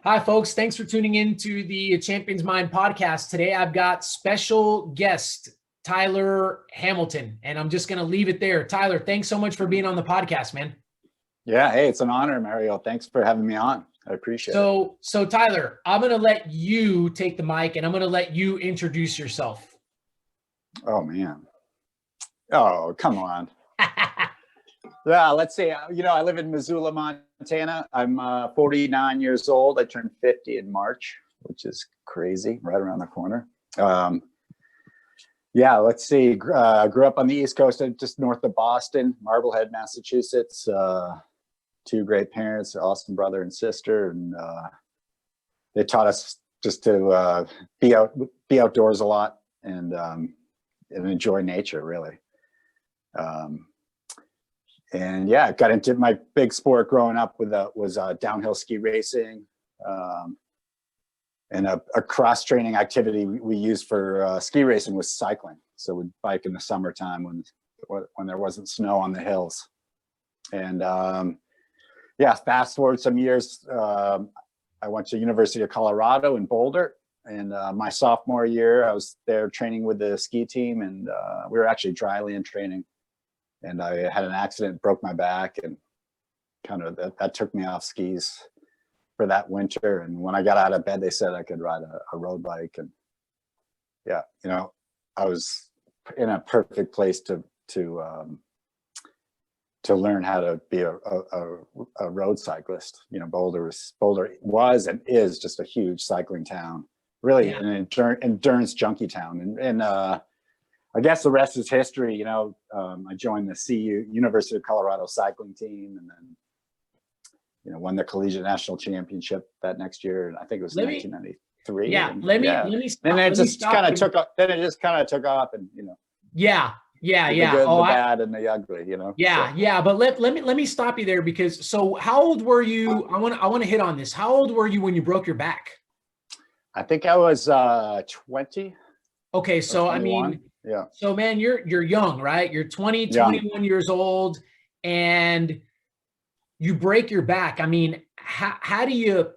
Hi, folks. Thanks for tuning in to the Champions Mind podcast. Today, I've got special guest Tyler Hamilton, and I'm just going to leave it there. Tyler, thanks so much for being on the podcast, man. Yeah, hey, it's an honor, Mario. Thanks for having me on. I appreciate it. So Tyler, I'm going to let you take the mic, and I'm going to let you introduce yourself. Oh, man. Oh, come on. Yeah, let's see. I live in Missoula, Montana. I'm 49 years old. I turned 50 in March, which is crazy, right around the corner. Yeah, let's see. Grew up on the East Coast, just north of Boston, Marblehead, Massachusetts. Two great parents, awesome brother and sister, and they taught us just to be outdoors a lot and enjoy nature, really. And yeah, got into my big sport growing up was downhill ski racing, and a cross training activity we used for ski racing was cycling. So we'd bike in the summertime when there wasn't snow on the hills. And yeah, fast forward some years, I went to University of Colorado in Boulder, and my sophomore year I was there training with the ski team, and we were actually dry land training. And I had an accident, broke my back, and kind of that took me off skis for that winter. And when I got out of bed, they said I could ride a road bike. And yeah, I was in a perfect place to learn how to be a road cyclist. Boulder was and is just a huge cycling town, really, yeah. An endurance junkie town. And I guess the rest is history. I joined the University of Colorado cycling team, and then, won the collegiate national championship that next year. And I think it was 1993. Yeah. And, let me stop. And it just kind of took off. Then it just kind of took off, and Yeah. The good, the bad, and the ugly. Yeah, so. Yeah. But let me stop you there, because so how old were you? I want to hit on this. How old were you when you broke your back? I think I was 20. Okay, so I mean. Yeah. So man, you're young, right? You're 20, 21 years old, and you break your back. I mean, how do you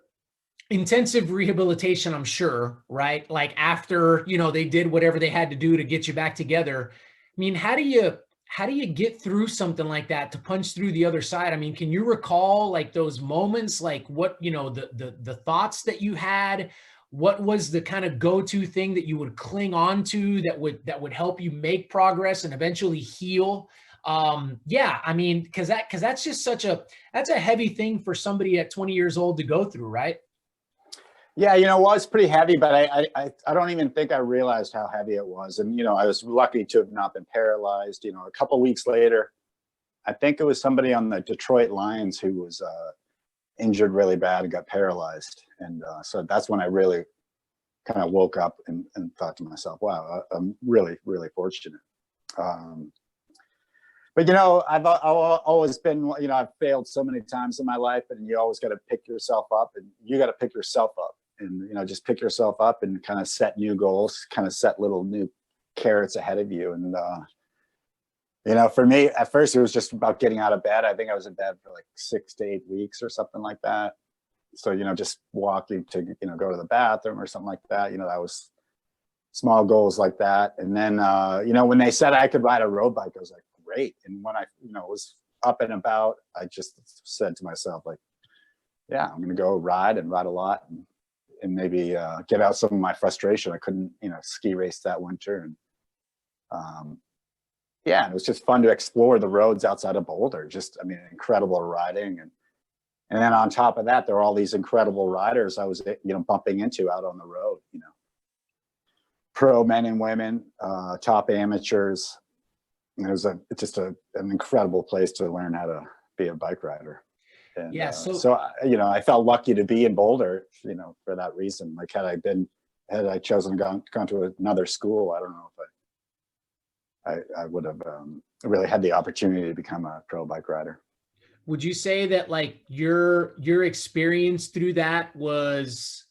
intensive rehabilitation, I'm sure, right? Like after, they did whatever they had to do to get you back together. I mean, how do you get through something like that to punch through the other side? I mean, can you recall like those moments, like what, the thoughts that you had? What was the kind of go-to thing that you would cling on to that would help you make progress and eventually heal? Yeah, I mean, because that's just that's a heavy thing for somebody at 20 years old to go through, right? Yeah, it was pretty heavy, but I don't even think I realized how heavy it was. And, I was lucky to have not been paralyzed. A couple of weeks later, I think it was somebody on the Detroit Lions who was injured really bad and got paralyzed. And so that's when I really kind of woke up and thought to myself, wow, I'm really, really fortunate. But, I've always been, I've failed so many times in my life, and you always got to pick yourself up, and you got to pick yourself up and, just pick yourself up and kind of set new goals, kind of set little new carrots ahead of you. And, for me, at first, it was just about getting out of bed. I think I was in bed for like 6 to 8 weeks or something like that. So, just walking to, go to the bathroom or something like that. That was small goals like that. And then, when they said I could ride a road bike, I was like, great. And when I, was up and about, I just said to myself, like, yeah, I'm going to go ride a lot and maybe get out some of my frustration. I couldn't, ski race that winter. And, yeah, it was just fun to explore the roads outside of Boulder. Just, incredible riding. And then on top of that, there are all these incredible riders I was, bumping into out on the road, pro men and women, top amateurs. And it was just an incredible place to learn how to be a bike rider. And yeah, so I felt lucky to be in Boulder, for that reason. Like had I chosen gone to another school, I don't know if I would have really had the opportunity to become a pro bike rider. Would you say that like your experience through that was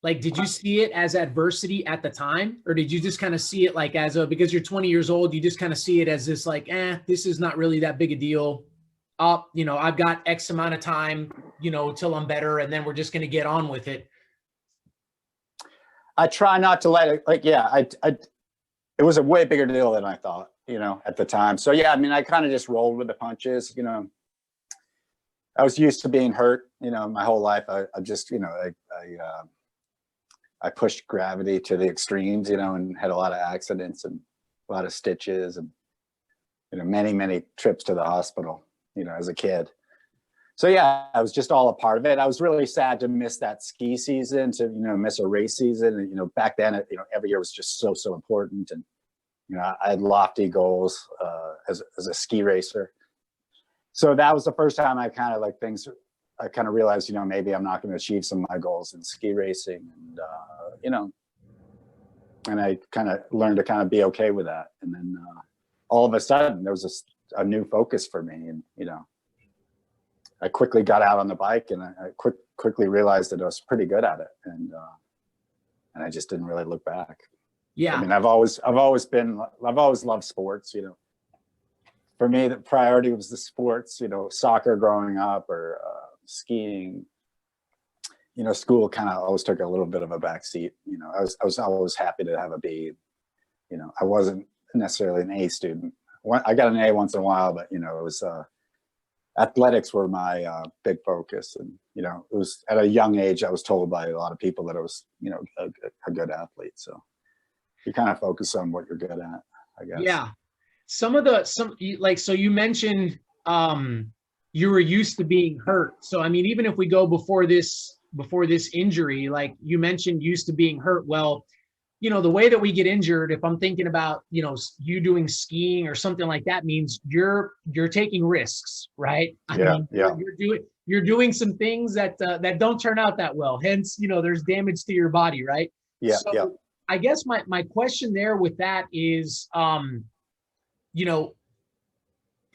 like, did you see it as adversity at the time, or did you just kind of see it like because you're 20 years old, you just kind of see it as this like, this is not really that big a deal. I've got X amount of time. you know, till I'm better, and then we're just going to get on with it? I try not to let it, like, yeah, it was a way bigger deal than I thought, you know, at the time. So yeah, I mean, I kind of just rolled with the punches, you know. I was used to being hurt, you know, my whole life. I just, you know, I pushed gravity to the extremes, you know, and had a lot of accidents and a lot of stitches and, you know, many trips to the hospital, you know, as a kid. So yeah, I was just all a part of it. I was really sad to miss that ski season, to, you know, miss a race season. And, you know, back then, you know, every year was just so important. And, you know, I had lofty goals as a ski racer. So that was the first time I kind of I kind of realized, you know, maybe I'm not going to achieve some of my goals in ski racing. And, you know, and I kind of learned to kind of be okay with that. And then all of a sudden there was a new focus for me. And, you know, I quickly got out on the bike, and I quickly realized that I was pretty good at it. And I just didn't really look back. Yeah. I mean, I've always loved sports, you know. For me, the priority was the sports, you know, soccer growing up, or skiing. You know, school kind of always took a little bit of a backseat. You know, I was always happy to have a B. You know, I wasn't necessarily an A student. I got an A once in a while, but, you know, it was athletics were my big focus. And, you know, it was at a young age, I was told by a lot of people that I was, you know, a good athlete. So you kind of focus on what you're good at, I guess. Yeah. So you mentioned you were used to being hurt. So, I mean, even if we go before this injury, like you mentioned, used to being hurt. Well, you know, the way that we get injured, if I'm thinking about, you know, you doing skiing or something like that, means you're taking risks, right? I mean, you're doing some things that don't turn out that well. Hence, you know, there's damage to your body, right? Yeah. So Yeah. I guess my question there with that is, you know,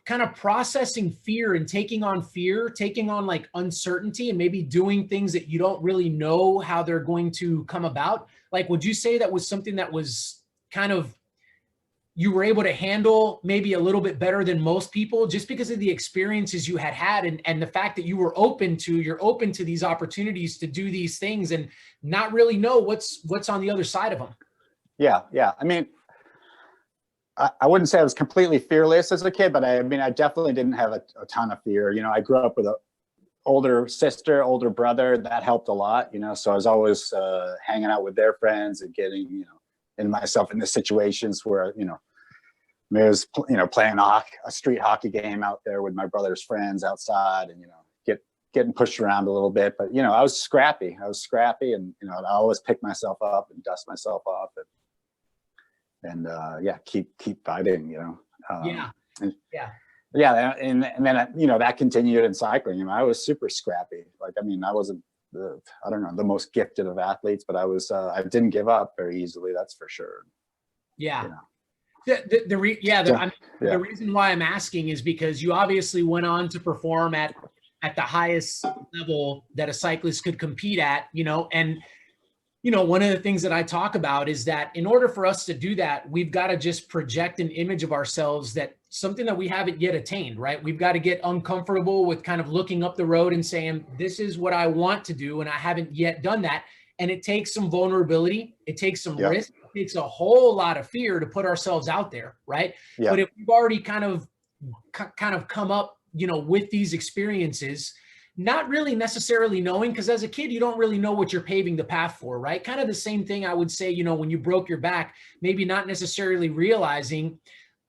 kind of processing fear and taking on like uncertainty, and maybe doing things that you don't really know how they're going to come about. Like, would you say that was something that was kind of, you were able to handle maybe a little bit better than most people, just because of the experiences you had and the fact that you're open to these opportunities to do these things and not really know what's on the other side of them? Yeah. Yeah. I mean, I wouldn't say I was completely fearless as a kid, but I mean, I definitely didn't have a ton of fear. You know, I grew up with an older sister, older brother. That helped a lot, you know, so I was always hanging out with their friends and getting, you know, in myself in the situations where, you know, I was, you know, playing a street hockey game out there with my brother's friends outside, and, you know, getting pushed around a little bit. But, you know, I was scrappy, and, you know, I always pick myself up and dust myself off, and yeah, keep fighting, you know. And then you know, that continued in cycling. You know, I was super scrappy. Like, I mean, I wasn't I don't know, the most gifted of athletes, but I didn't give up very easily. That's for sure. Yeah. You know? The reason why I'm asking is because you obviously went on to perform at the highest level that a cyclist could compete at, you know, and, you know, one of the things that I talk about is that in order for us to do that, we've got to just project an image of ourselves, that something that we haven't yet attained, right? We've got to get uncomfortable with kind of looking up the road and saying, this is what I want to do, and I haven't yet done that. And it takes some vulnerability. It takes some risk. It takes a whole lot of fear to put ourselves out there, right? Yeah. But if we've already kind of come up, you know, with these experiences, not really necessarily knowing, because as a kid, you don't really know what you're paving the path for, right? Kind of the same thing I would say, you know, when you broke your back, maybe not necessarily realizing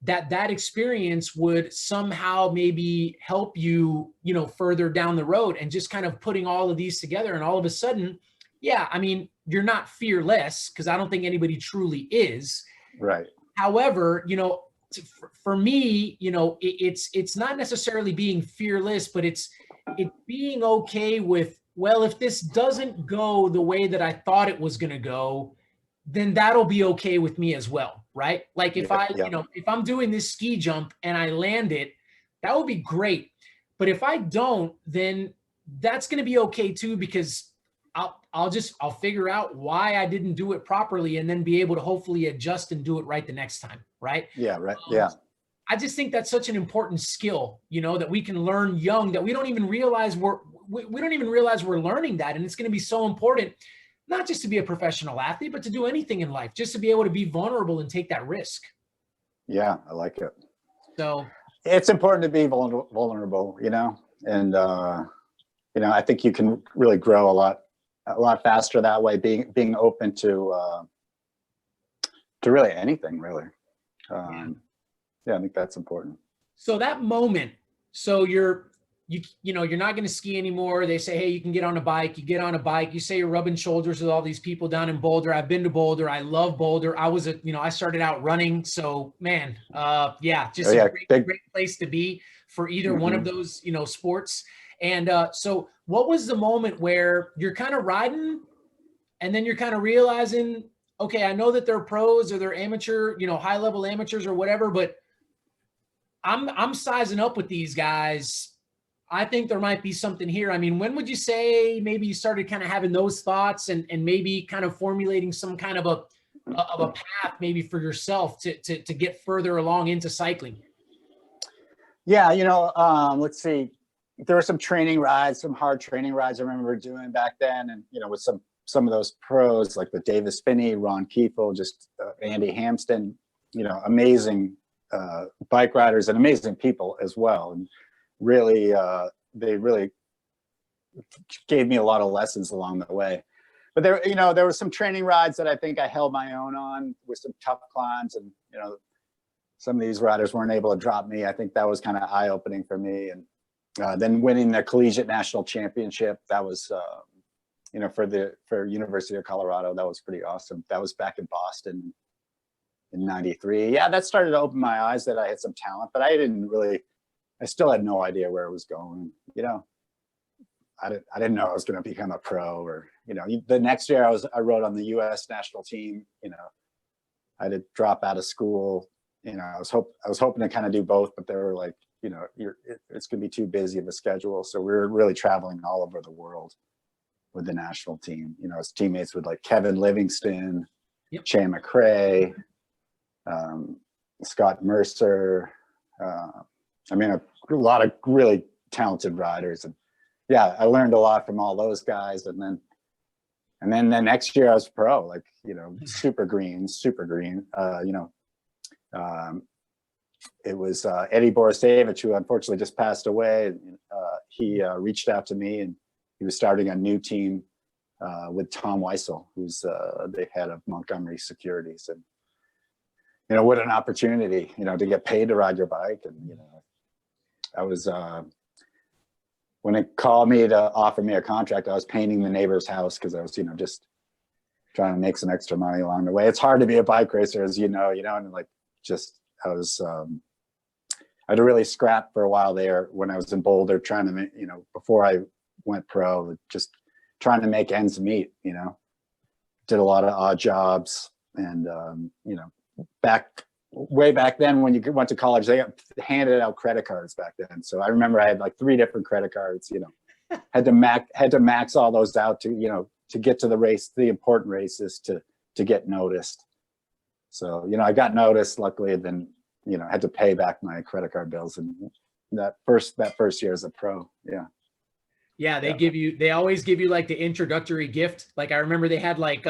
that experience would somehow maybe help you, you know, further down the road, and just kind of putting all of these together. And all of a sudden, yeah, I mean, you're not fearless, because I don't think anybody truly is. Right. However, you know, for me, you know, it's not necessarily being fearless, but it's being okay with, well, if this doesn't go the way that I thought it was going to go, then that'll be okay with me as well, right? Like if you know, if I'm doing this ski jump and I land it, that would be great. But if I don't, then that's going to be okay too, because I'll figure out why I didn't do it properly, and then be able to hopefully adjust and do it right the next time, right? Yeah, right. Yeah. I just think that's such an important skill, you know, that we can learn young, that we don't even realize we don't even realize we're learning that. And it's going to be so important, not just to be a professional athlete, but to do anything in life, just to be able to be vulnerable and take that risk. Yeah, I like it. So it's important to be vulnerable, you know, and, you know, I think you can really grow a lot faster that way, being open to really anything, really. Yeah, I think that's important. So that moment, so you're not going to ski anymore. They say, hey, you can get on a bike. You get on a bike. You say you're rubbing shoulders with all these people down in Boulder. I've been to Boulder. I love Boulder. I started out running. So man, just a great place to be for either one of those, sports. And so what was the moment where you're kind of riding and then you're kind of realizing, okay, I know that they're pros or they're amateur, high level amateurs or whatever, but I'm sizing up with these guys. I think there might be something here. I mean, when would you say maybe you started kind of having those thoughts and maybe kind of formulating some kind of a path maybe for yourself to get further along into cycling? Yeah, let's see. There were some training rides, some hard training rides I remember doing back then, and with some of those pros like the Davis Finney, Ron Kiefel, just Andy Hampston, amazing bike riders and amazing people as well. And really, they really gave me a lot of lessons along the way. But there were some training rides that I think I held my own on with some tough climbs, and some of these riders weren't able to drop me. I think that was kind of eye-opening for me. And then winning the collegiate national championship, that was for University of Colorado, that was pretty awesome. That was back in Boston in '93. Yeah, that started to open my eyes that I had some talent, but I still had no idea where it was going. I didn't know I was going to become a pro, or the next year I rode on the U.S. national team. I had to drop out of school. I was hoping to kind of do both, but they were like, it's going to be too busy of a schedule. So we were really traveling all over the world with the national team. As teammates with like Kevin Livingston, Shay McRae, Scott Mercer. A lot of really talented riders, and yeah, I learned a lot from all those guys. And then the next year I was pro, like super green. It was Eddie Borisevich, who unfortunately just passed away. He reached out to me, and he was starting a new team with Tom Weissel, who's the head of Montgomery Securities. And what an opportunity, to get paid to ride your bike. And I was when it called me to offer me a contract, I was painting the neighbor's house because I was just trying to make some extra money along the way. It's hard to be a bike racer, as and like I had to really scrap for a while there when I was in Boulder, trying to make, before I went pro, just trying to make ends meet. Did a lot of odd jobs, and way back then when you went to college, they handed out credit cards back then. So I remember I had like 3 different credit cards. Had to max all those out to get to the important races to get noticed. So I got noticed, luckily. Then had to pay back my credit card bills, and that first year as a pro. They always give you like the introductory gift. Like I remember they had like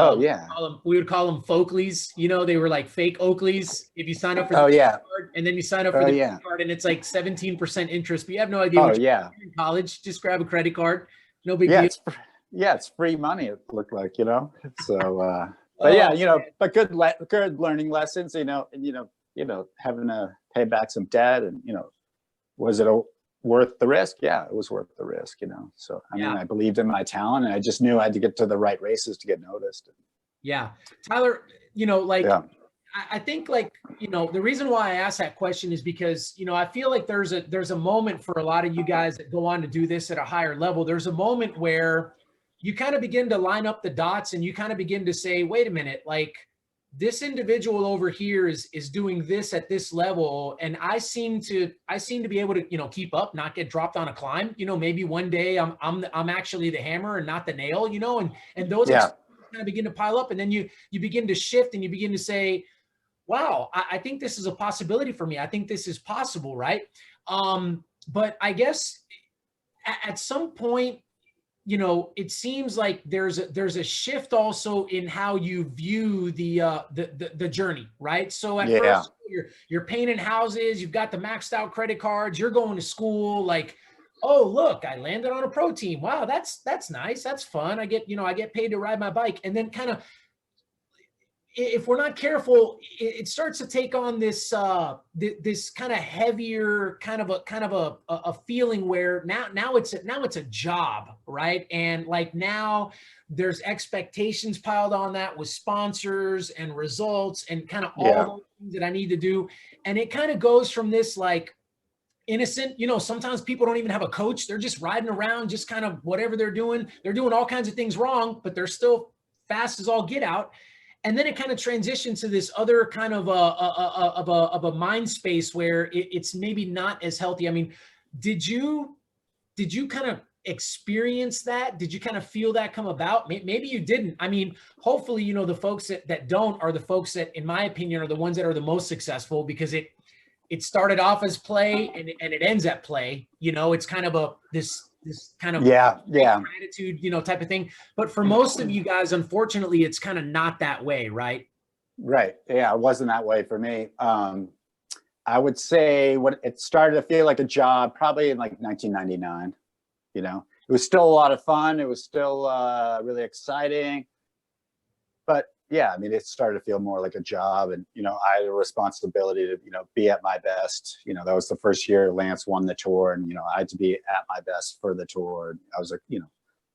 we would call them Folkleys. They were like fake Oakleys. If you sign up for the credit card, and then you sign up for the credit card, and it's like 17% interest, but you have no idea what you're in college. Just grab a credit card, no big deal. It's free money. It looked like So, but but good learning lessons. Having to pay back some debt, and was it worth the risk? Yeah, it was worth the risk. So I believed in my talent, and I just knew I had to get to the right races to get noticed. Yeah, Tyler. I think the reason why I asked that question is because I feel like there's a moment for a lot of you guys that go on to do this at a higher level. There's a moment where you kind of begin to line up the dots, and you kind of begin to say, wait a minute, like this individual over here is doing this at this level, and I seem to be able to keep up, not get dropped on a climb. Maybe one day I'm actually the hammer and not the nail. And those kind of begin to pile up, and then you begin to shift, and you begin to say, wow, I think this is a possibility for me. I think this is possible, right? But I guess at some point you know, it seems like there's a shift also in how you view the journey, right? So at first you're painting houses, you've got the maxed out credit cards, you're going to school, like, oh, look, I landed on a pro team. Wow, that's nice. That's fun. I get paid to ride my bike. And then kind of, if we're not careful, it starts to take on this this kind of heavier kind of a feeling where now it's a job, right? And like now there's expectations piled on that with sponsors and results and kind of all the things that I need to do. And it kind of goes from this like innocent, you know, sometimes people don't even have a coach. They're just riding around, just kind of whatever they're doing. They're doing all kinds of things wrong, but they're still fast as all get out. And then it kind of transitions to this other kind of a mind space where it's maybe not as healthy. I mean, did you kind of experience that? Did you kind of feel that come about? Maybe you didn't. I mean, hopefully, you know, the folks that don't are the folks that, in my opinion, are the ones that are the most successful, because it started off as play and it ends at play. You know, it's kind of this kind of gratitude, you know, type of thing. But for most of you guys, unfortunately, it's kind of not that way, right? Right. Yeah, it wasn't that way for me. I would say what it started to feel like a job probably in like 1999. You know, it was still a lot of fun. It was still really exciting. But yeah, I mean, it started to feel more like a job, and, you know, I had a responsibility to, you know, be at my best. You know, that was the first year Lance won the Tour, and, you know, I had to be at my best for the Tour. I was, you know,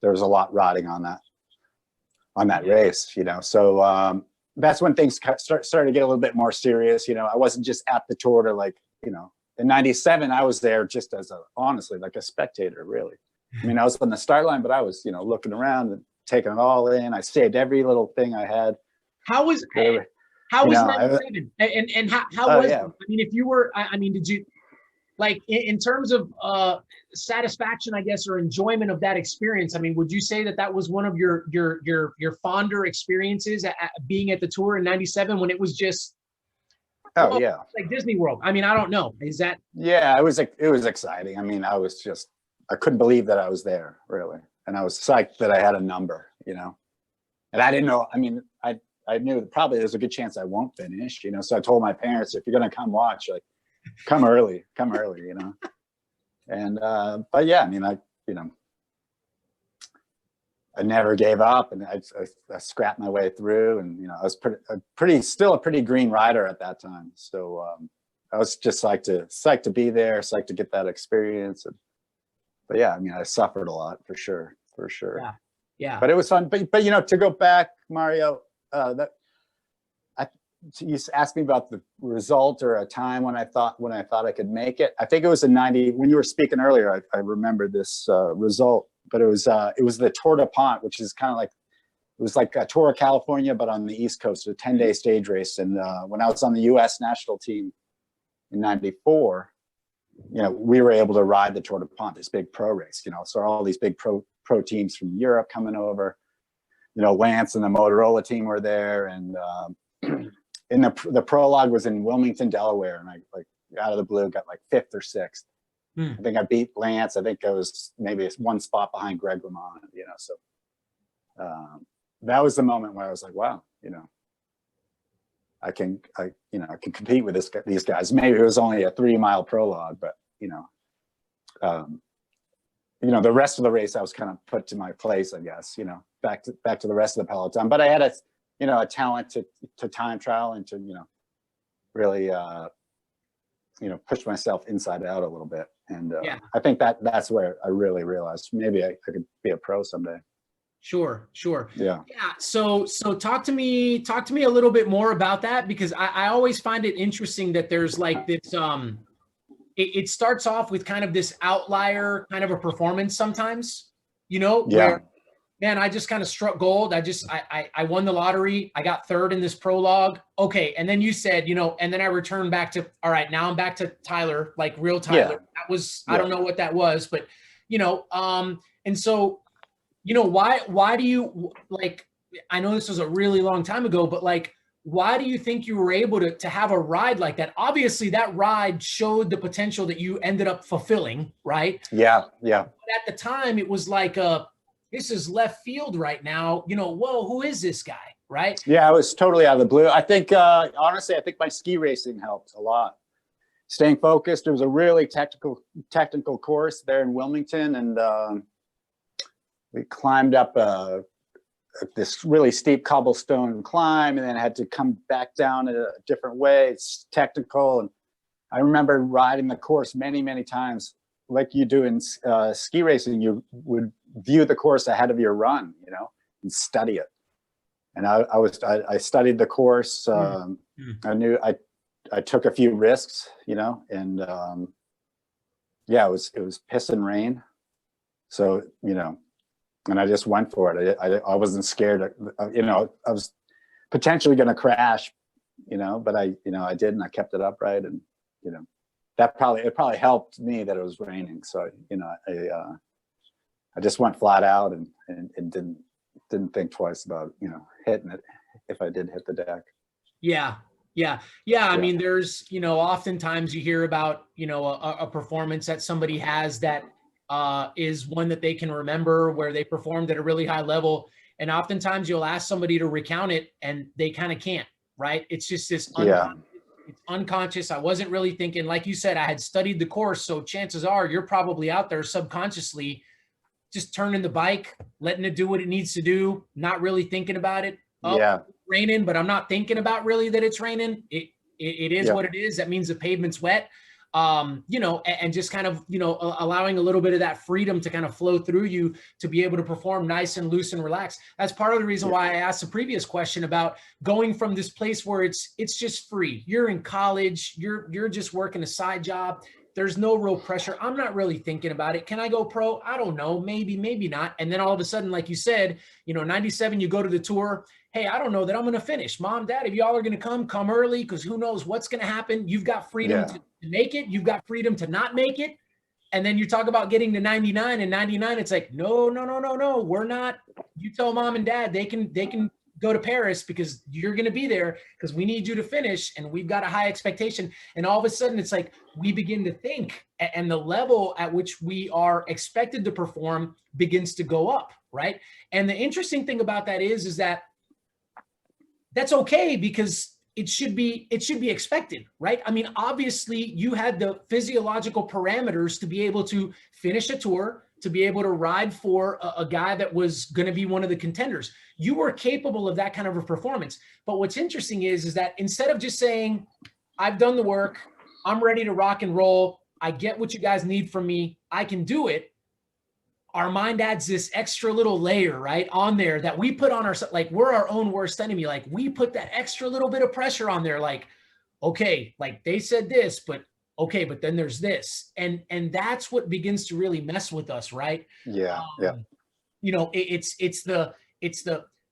there was a lot riding on that race, you know. So that's when things started to get a little bit more serious. You know, I wasn't just at the Tour to, like, you know, in 97, I was there just as honestly, like a spectator, really. I mean, I was on the start line, but I was, you know, looking around and taking it all in. I saved every little thing I had. How was 97? And how was it? I mean, if you were, I mean, did you, like, in terms of satisfaction, I guess, or enjoyment of that experience, I mean, would you say that was one of your fonder experiences at being at the Tour in 97, when it was just like Disney World? I mean, I don't know. Is that? Yeah, it was exciting. I mean, I couldn't believe that I was there, really. And I was psyched that I had a number, you know. And I didn't know, I mean, I knew probably there's a good chance I won't finish, you know. So I told my parents, if you're going to come watch, like, come early, you know. And, but yeah, I mean, you know, I never gave up, and I scrapped my way through, and, you know, I was still a pretty green rider at that time. So I was just psyched to be there, psyched to get that experience. But yeah, I mean, I suffered a lot for sure. Yeah. But it was fun. But you know, to go back, Mario, you asked me about the result or a time when I thought I could make it. I think it was in 90. When you were speaking earlier, I remembered this result. But it was the Tour de Pont, which is kind of like, it was like a Tour of California, but on the East Coast, a 10-day stage race. And when I was on the U.S. national team in '94. You know, we were able to ride the Tour de Pont, this big pro race, you know. So all these big pro teams from Europe coming over, you know, Lance and the Motorola team were there. And in the prologue was in Wilmington, Delaware. And I, like, out of the blue, got like 5th or 6th. I think I beat Lance. I think I was maybe one spot behind Greg LeMond, you know. So that was the moment where I was like, wow, you know, I can compete with these guys. Maybe it was only a 3-mile prologue, but, you know, the rest of the race, I was kind of put to my place, I guess, you know, back to the rest of the peloton. But I had a talent to time trial and to, you know, really, you know, push myself inside out a little bit. And I think that's where I really realized maybe I could be a pro someday. Sure. Yeah. So talk to me a little bit more about that, because I always find it interesting that there's like this, it starts off with kind of this outlier kind of a performance sometimes, you know, where, man, I just kind of struck gold. I won the lottery. I got 3rd in this prologue. Okay. And then you said, you know, and then I returned back to, all right, now I'm back to Tyler, like real Tyler. That was, I don't know what that was, but, you know, and so, you know, why do you, like, I know this was a really long time ago, but like, why do you think you were able to have a ride like that? Obviously that ride showed the potential that you ended up fulfilling, right? Yeah. But at the time it was like this is left field right now. You know, whoa, who is this guy? Right. Yeah, I was totally out of the blue. I think, honestly, I think my ski racing helped a lot. Staying focused. It was a really technical course there in Wilmington, and we climbed up this really steep cobblestone climb, and then had to come back down in a different way. It's technical, and I remember riding the course many, many times, like you do in ski racing. You would view the course ahead of your run, you know, and study it. And I studied the course. I knew I took a few risks, you know, and yeah, it was piss and rain. So, you know, and I just went for it. I wasn't scared. You know, I was potentially going to crash, you know, but I didn't. I kept it upright, and you know, it probably helped me that it was raining. So, you know, I just went flat out and didn't think twice about, you know, hitting it if I did hit the deck. Yeah. I mean, there's, you know, oftentimes you hear about, you know, a performance that somebody has that is one that they can remember, where they performed at a really high level. And oftentimes you'll ask somebody to recount it and they kind of can't, right? It's just this it's unconscious. I wasn't really thinking, like you said, I had studied the course. So chances are you're probably out there subconsciously just turning the bike, letting it do what it needs to do, not really thinking about it. It's raining, but I'm not thinking about really that it's raining. It is what it is. That means the pavement's wet. You know, and just kind of, you know, allowing a little bit of that freedom to kind of flow through you to be able to perform nice and loose and relaxed. That's part of the reason why I asked the previous question about going from this place where it's just free. You're in college, you're just working a side job. There's no real pressure. I'm not really thinking about it. Can I go pro? I don't know. Maybe, maybe not. And then all of a sudden, like you said, you know, 97, you go to the tour. Hey, I don't know that I'm going to finish. Mom, Dad, if y'all are going to come early, because who knows what's going to happen. You've got freedom to make it. You've got freedom to not make it. And then you talk about getting to 99 and 99. It's like, no, we're not. You tell Mom and Dad they can go to Paris because you're going to be there because we need you to finish and we've got a high expectation. And all of a sudden it's like we begin to think, and the level at which we are expected to perform begins to go up, right? And the interesting thing about that is that that's okay, because it should be expected, right? I mean, obviously you had the physiological parameters to be able to finish a tour, to be able to ride for a guy that was going to be one of the contenders. You were capable of that kind of a performance. But what's interesting is that instead of just saying, I've done the work, I'm ready to rock and roll, I get what you guys need from me, I can do it, our mind adds this extra little layer, right, on there that we put on ourselves. Like, we're our own worst enemy. Like, we put that extra little bit of pressure on there. Like, okay, like they said this, but okay, but then there's this. And that's what begins to really mess with us, right? Yeah. You know, it's the,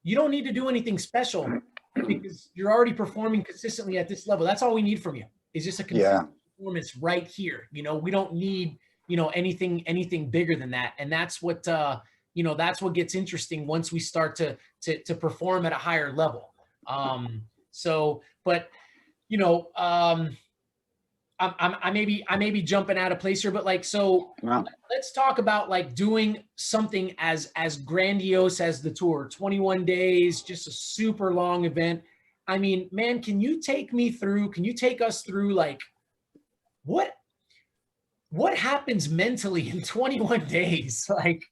you don't need to do anything special because you're already performing consistently at this level. That's all we need from you, is just a consistent performance right here. You know, we don't need, you know, anything bigger than that. And that's what, you know, that's what gets interesting once we start to perform at a higher level. So, but, you know, I may be jumping out of place here, but like, so let's talk about like doing something as grandiose as the tour, 21 days, just a super long event. I mean, man, can you take us through like what happens mentally in 21 days? Like,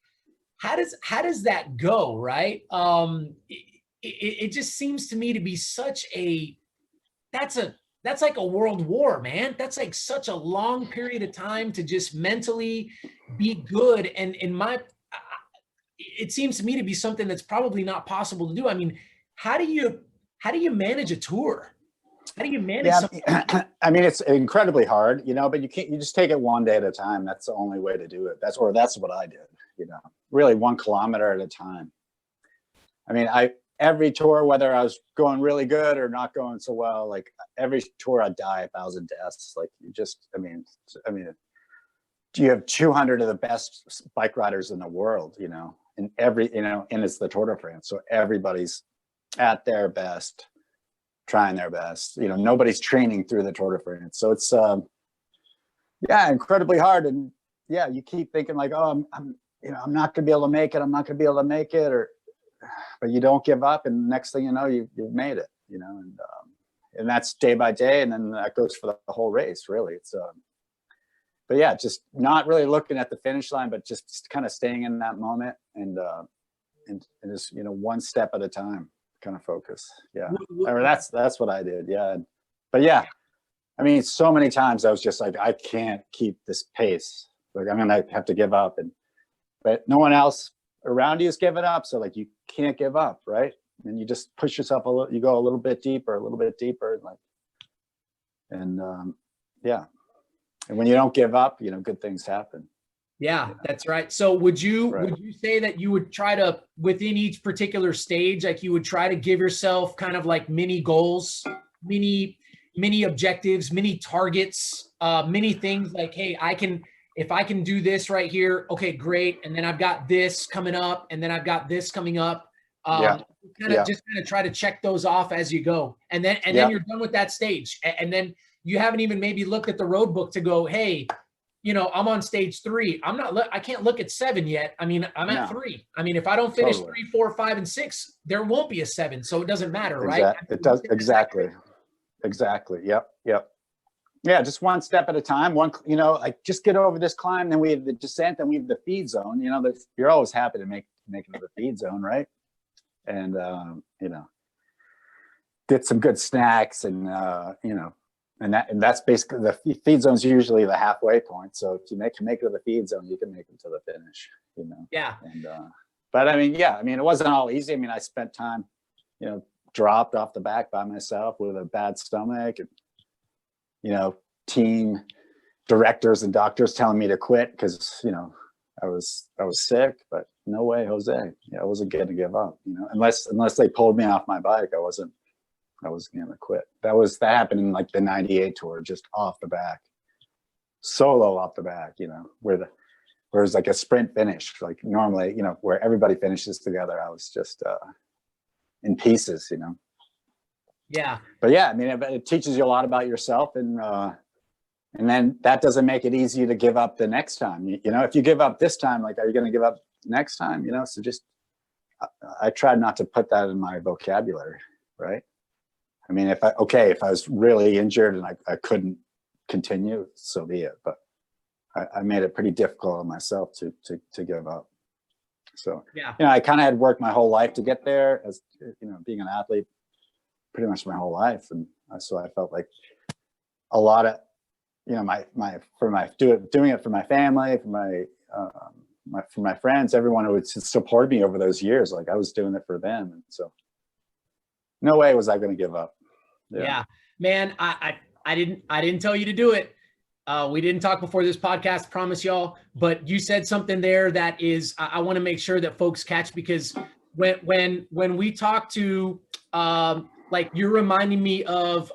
how does that go? Right. It just seems to me to be such that's like a world war, man. That's like such a long period of time to just mentally be good. And it seems to me to be something that's probably not possible to do. I mean, how do you manage a tour? How do you manage something? I mean, it's incredibly hard, you know, but you just take it one day at a time. That's the only way to do it. That's what I did, you know, really 1 kilometer at a time. I mean, every tour, whether I was going really good or not going so well, like every tour I'd die 1,000 deaths. Like I mean, you have 200 of the best bike riders in the world, you know, and it's the Tour de France. So everybody's at their best, trying their best, you know, nobody's training through the Tour de France. So it's, incredibly hard. And yeah, you keep thinking like, oh, I'm not going to be able to make it. I'm not going to be able to make it. But you don't give up. And next thing you know, you've made it, and that's day by day. And then that goes for the whole race, really. It's, but yeah, just not really looking at the finish line, but just kind of staying in that moment and just, one step at a time kind of focus. Yeah. Or that's what I did. Yeah. But yeah, I mean, so many times I was just like, I can't keep this pace. Like, I'm going to have to give up. But no one else around you is giving up. So like, you can't give up. Right. And you just push yourself a little, you go a little bit deeper, yeah. And when you don't give up, good things happen. Yeah, that's right. So would you say that you would try to, within each particular stage, like you would try to give yourself kind of like mini goals, mini objectives, mini targets, many things like, hey, if I can do this right here, okay, great. And then I've got this coming up, and then I've got this coming up. Just kind of try to check those off as you go. And then you're done with that stage. And then you haven't even maybe looked at the road book to go, hey, I'm on stage 3. I can't look at 7 yet. I mean, I'm at 3. I mean, if I don't finish 3, 4, 5, and 6, there won't be a 7. So it doesn't matter, right? It does. Exactly. Yep. Yeah. Just one step at a time. Like just get over this climb. Then we have the descent, then we have the feed zone. You're always happy to make it to the feed zone, right? And, get some good snacks and that's basically the feed zone is usually the halfway point. So if you can make it to the feed zone, you can make it to the finish, Yeah. And, but I mean, it wasn't all easy. I mean, I spent time, dropped off the back by myself with a bad stomach and, team directors and doctors telling me to quit because, I was sick, but no way, Jose. I wasn't going to give up, unless they pulled me off my bike. I wasn't going to quit. That happened in like the 98 tour, just off the back, solo off the back, where it was like a sprint finish, like normally, where everybody finishes together. I was just in pieces, Yeah. But yeah, I mean, it teaches you a lot about yourself, and then that doesn't make it easy to give up the next time. If you give up this time, like, are you going to give up next time? So just, I tried not to put that in my vocabulary, right? I mean, if I was really injured and I couldn't continue, so be it. But I made it pretty difficult on myself to give up. So, yeah. I kind of had worked my whole life to get there, as being an athlete, pretty much my whole life, and so I felt like a lot of, doing it for my family, for my friends, everyone who would support me over those years, like I was doing it for them, and so no way was I going to give up. Yeah, man, I didn't tell you to do it. We didn't talk before this podcast, promise y'all, but you said something there that is, I want to make sure that folks catch, because when we talk to, like, you're reminding me of,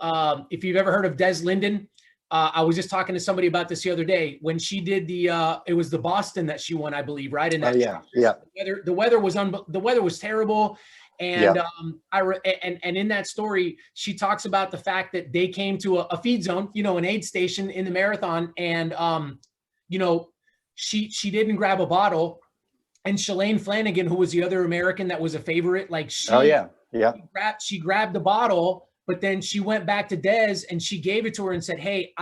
if you've ever heard of Des Linden, I was just talking to somebody about this the other day when she did it was the Boston that she won, I believe, right? And the weather was terrible. And and in that story, she talks about the fact that they came to a feed zone, an aid station in the marathon, and she didn't grab a bottle, and Shalane Flanagan, who was the other American that was a favorite, like she grabbed the bottle, but then she went back to Des and she gave it to her and said, "Hey,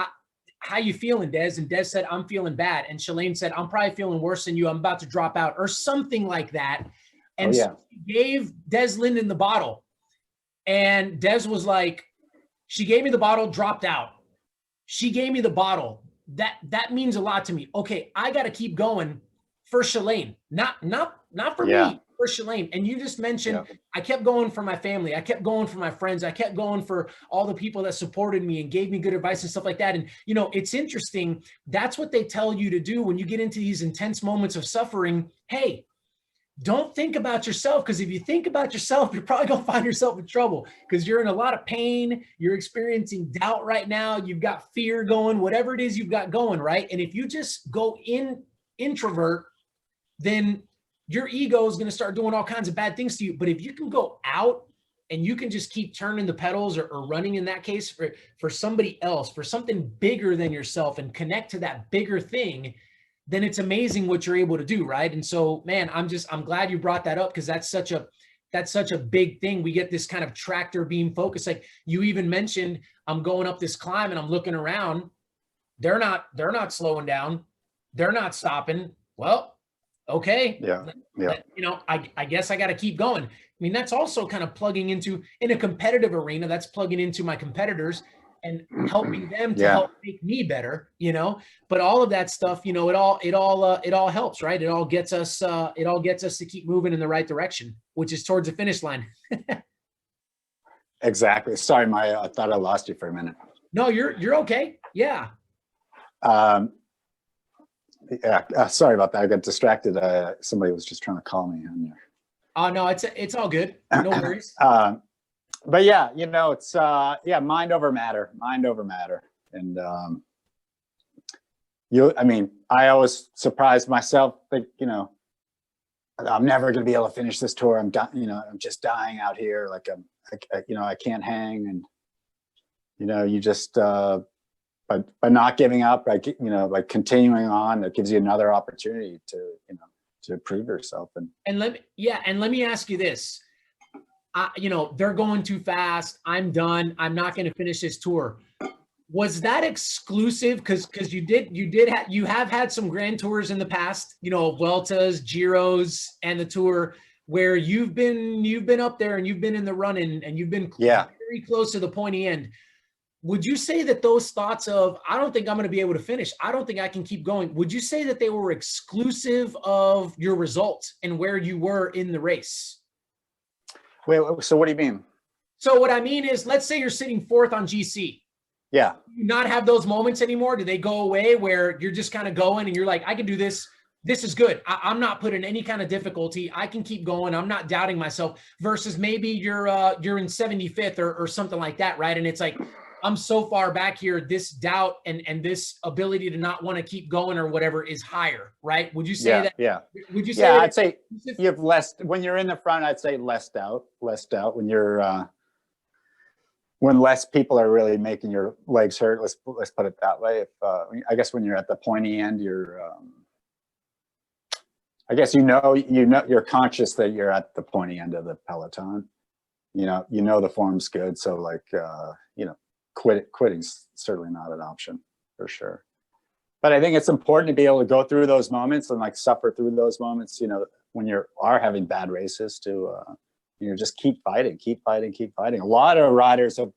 how you feeling, Des?" And Des said, "I'm feeling bad." And Shalane said, "I'm probably feeling worse than you. I'm about to drop out," or something like that. And so she gave Des Linden the bottle. And Des was like, she gave me the bottle, dropped out. She gave me the bottle. That means a lot to me. Okay, I got to keep going for Shalane, not for me, for Shalane. And you just mentioned, I kept going for my family. I kept going for my friends. I kept going for all the people that supported me and gave me good advice and stuff like that. And, it's interesting. That's what they tell you to do when you get into these intense moments of suffering. Hey, don't think about yourself, because if you think about yourself, you're probably going to find yourself in trouble, because you're in a lot of pain. You're experiencing doubt right now. You've got fear going, whatever it is you've got going, right? And if you just go introvert, then your ego is going to start doing all kinds of bad things to you. But if you can go out and you can just keep turning the pedals or running, in that case, for somebody else, for something bigger than yourself, and connect to that bigger thing, then it's amazing what you're able to do, right? And so, man, I'm glad you brought that up, because that's such a big thing. We get this kind of tractor beam focus. Like you even mentioned, I'm going up this climb and I'm looking around. They're not slowing down. They're not stopping. Well, okay. I guess I got to keep going. I mean, that's also kind of plugging into, in a competitive arena, that's plugging into my competitors and helping them to help make me better, but all of that stuff, it all helps, right? It all gets us to keep moving in the right direction, which is towards the finish line. Exactly. Sorry, I thought I lost you for a minute. No, you're okay. Yeah. Sorry about that. I got distracted. Somebody was just trying to call me on there. Oh no, it's all good. No worries. But yeah, it's mind over matter. And I always surprised myself, like, I'm never going to be able to finish this tour. I'm just dying out here. Like I can't hang. And you just by not giving up, like continuing on, it gives you another opportunity to prove yourself. And let me ask you this. They're going too fast. I'm done. I'm not going to finish this tour. Was that exclusive? Because you have had some grand tours in the past, Vueltas, Giros, and the Tour, where you've been up there and you've been in the running and you've been very close to the pointy end. Would you say that those thoughts of, I don't think I'm going to be able to finish, I don't think I can keep going, would you say that they were exclusive of your results and where you were in the race? Wait, so what do you mean? So what I mean is, let's say you're sitting fourth on GC. Yeah. Do you not have those moments anymore? Do they go away where you're just kind of going and you're like, I can do this. This is good. I'm not putting any kind of difficulty. I can keep going. I'm not doubting myself, versus maybe you're in 75th or something like that, right? And it's like, I'm so far back here, this doubt and this ability to not want to keep going or whatever is higher, right? Would you say that? Yeah. Would you say? Yeah, I'd say you have less, when you're in the front, I'd say less doubt when you're, when less people are really making your legs hurt. Let's put it that way. I guess when you're at the pointy end, you're, I guess, you're conscious that you're at the pointy end of the peloton, the form's good. So like, quitting's certainly not an option, for sure. But I think it's important to be able to go through those moments and like suffer through those moments, when you are having bad races, to just keep fighting. A lot of riders have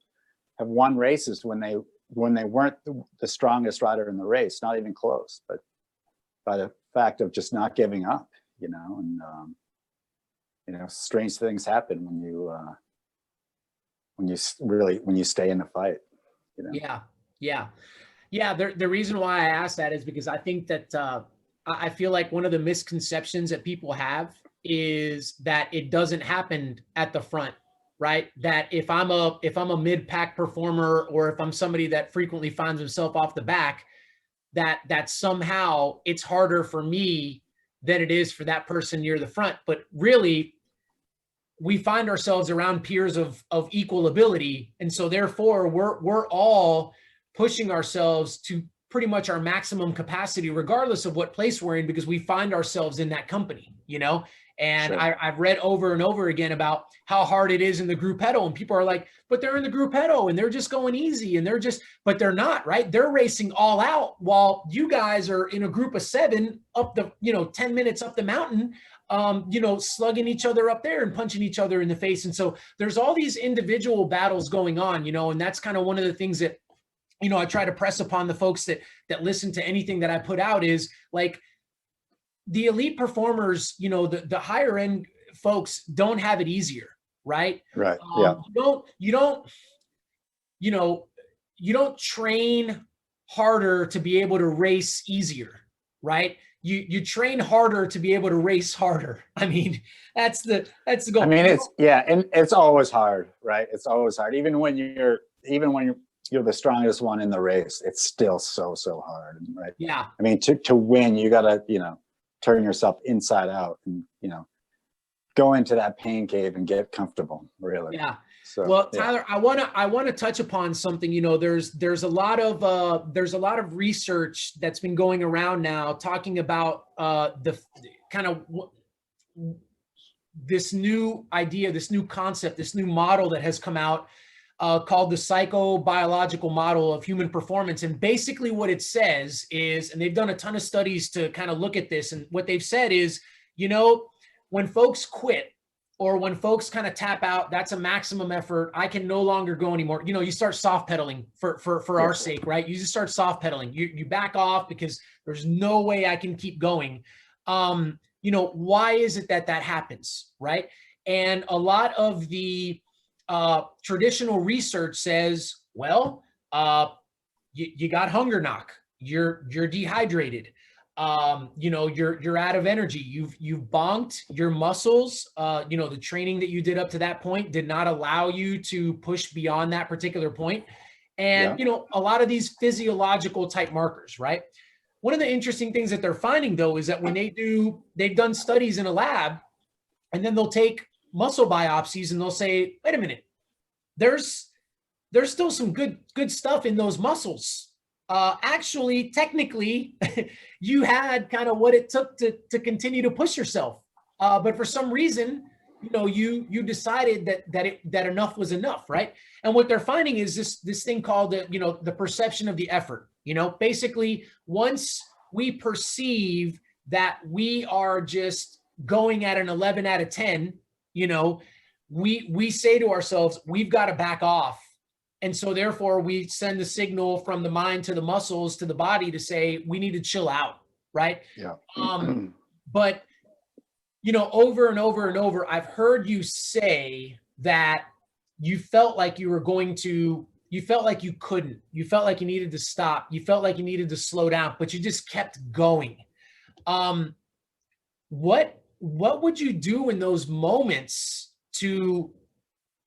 won races when they weren't the strongest rider in the race, not even close, but by the fact of just not giving up, and strange things happen when you stay in the fight. Yeah. The reason why I asked that is because I think that I feel like one of the misconceptions that people have is that it doesn't happen at the front, right? That if I'm a mid-pack performer, or if I'm somebody that frequently finds himself off the back, that somehow it's harder for me than it is for that person near the front. But really, we find ourselves around peers of equal ability. And so therefore we're all pushing ourselves to pretty much our maximum capacity, regardless of what place we're in, because we find ourselves in that company, and sure. I've read over and over again about how hard it is in the gruppetto, and people are like, but they're in the gruppetto and they're just going easy, and but they're not, right? They're racing all out while you guys are in a group of 7 up the, 10 minutes up the mountain, slugging each other up there and punching each other in the face. And so there's all these individual battles going on, and that's kind of one of the things that, I try to press upon the folks that listen to anything that I put out, is like, the elite performers, the higher end folks don't have it easier, right? Right. Yeah. You don't train harder to be able to race easier, right? You train harder to be able to race harder. I mean, that's the goal. I mean, and it's always hard, right? It's always hard. Even when you're the strongest one in the race, it's still so hard, right? Yeah. I mean, to win, you gotta, turn yourself inside out, and go into that pain cave and get comfortable, really. Yeah. So, well, Tyler, I want to touch upon something. There's a lot of research that's been going around now talking about the kind of this new idea, this new concept, this new model that has come out called the psychobiological model of human performance. And basically what it says is, and they've done a ton of studies to kind of look at this, and what they've said is, when folks quit, or when folks kind of tap out, that's a maximum effort. I can no longer go anymore. You start soft pedaling for our sake, right? You just start soft pedaling. You back off because there's no way I can keep going. Why is it that happens, right? And a lot of the traditional research says, well, you got hunger knock. You're dehydrated. You're out of energy. You've bonked your muscles. The training that you did up to that point did not allow you to push beyond that particular point. And, a lot of these physiological type markers, right? One of the interesting things that they're finding, though, is that when they've done studies in a lab, and then they'll take muscle biopsies and they'll say, wait a minute, there's still some good stuff in those muscles. Actually, technically, you had kind of what it took to continue to push yourself. But for some reason, you decided that enough was enough, right? And what they're finding is this thing called the perception of the effort. Basically, once we perceive that we are just going at an 11 out of 10, we say to ourselves, we've got to back off. And so therefore we send the signal from the mind to the muscles to the body to say, we need to chill out. Right. Yeah. But, over and over and over, I've heard you say that you felt like you felt like you couldn't, you felt like you needed to stop. You felt like you needed to slow down, but you just kept going. What would you do in those moments to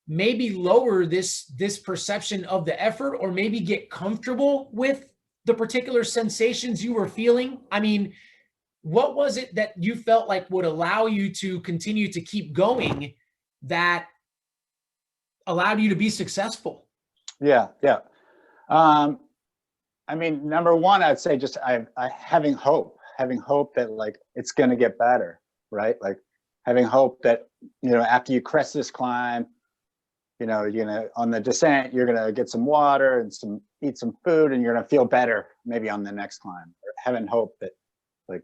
maybe lower this perception of the effort, or maybe get comfortable with the particular sensations you were feeling? I mean, what was it that you felt like would allow you to continue to keep going, that allowed you to be successful? Yeah. Number one, I'd say just having hope that like it's going to get better, right? Like having hope that, after you crest this climb, you're gonna, on the descent, you're gonna get some water and eat some food, and you're gonna feel better maybe on the next climb. Or having hope that like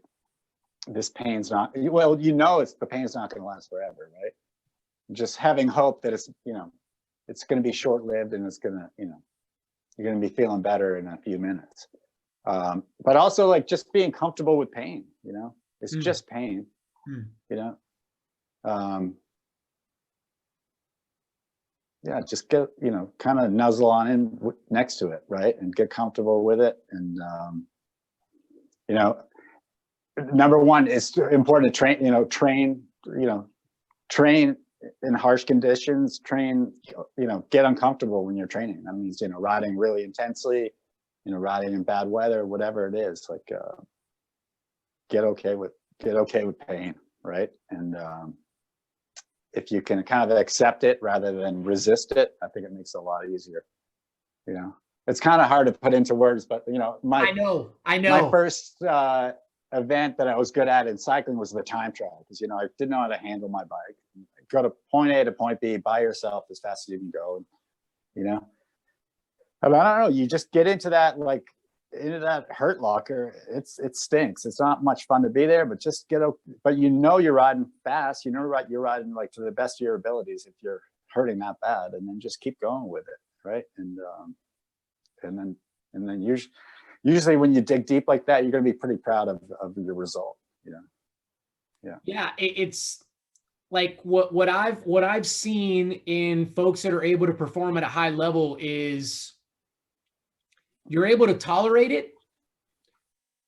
this pain's not, the pain's not gonna last forever, right? Just having hope that it's gonna be short-lived, and it's gonna, you're gonna be feeling better in a few minutes. But also like just being comfortable with pain, it's just pain, just get, kind of nuzzle on in next to it, right? And get comfortable with it. And, number one, it's important to train in harsh conditions, get uncomfortable when you're training. That means, riding really intensely, riding in bad weather, whatever it is, like, get okay with pain, right? And, if you can kind of accept it rather than resist it, I think it makes it a lot easier. It's kind of hard to put into words, but I know. My first event that I was good at in cycling was the time trial, because I didn't know how to handle my bike. Go to point A to point B by yourself as fast as you can go. I don't know. You just get into that hurt locker. It stinks. It's not much fun to be there, but just but you're riding fast, you're riding like to the best of your abilities if you're hurting that bad, and then just keep going with it, right? And then usually when you dig deep like that, you're going to be pretty proud of your result. Yeah, it's like what I've seen in folks that are able to perform at a high level is you're able to tolerate it.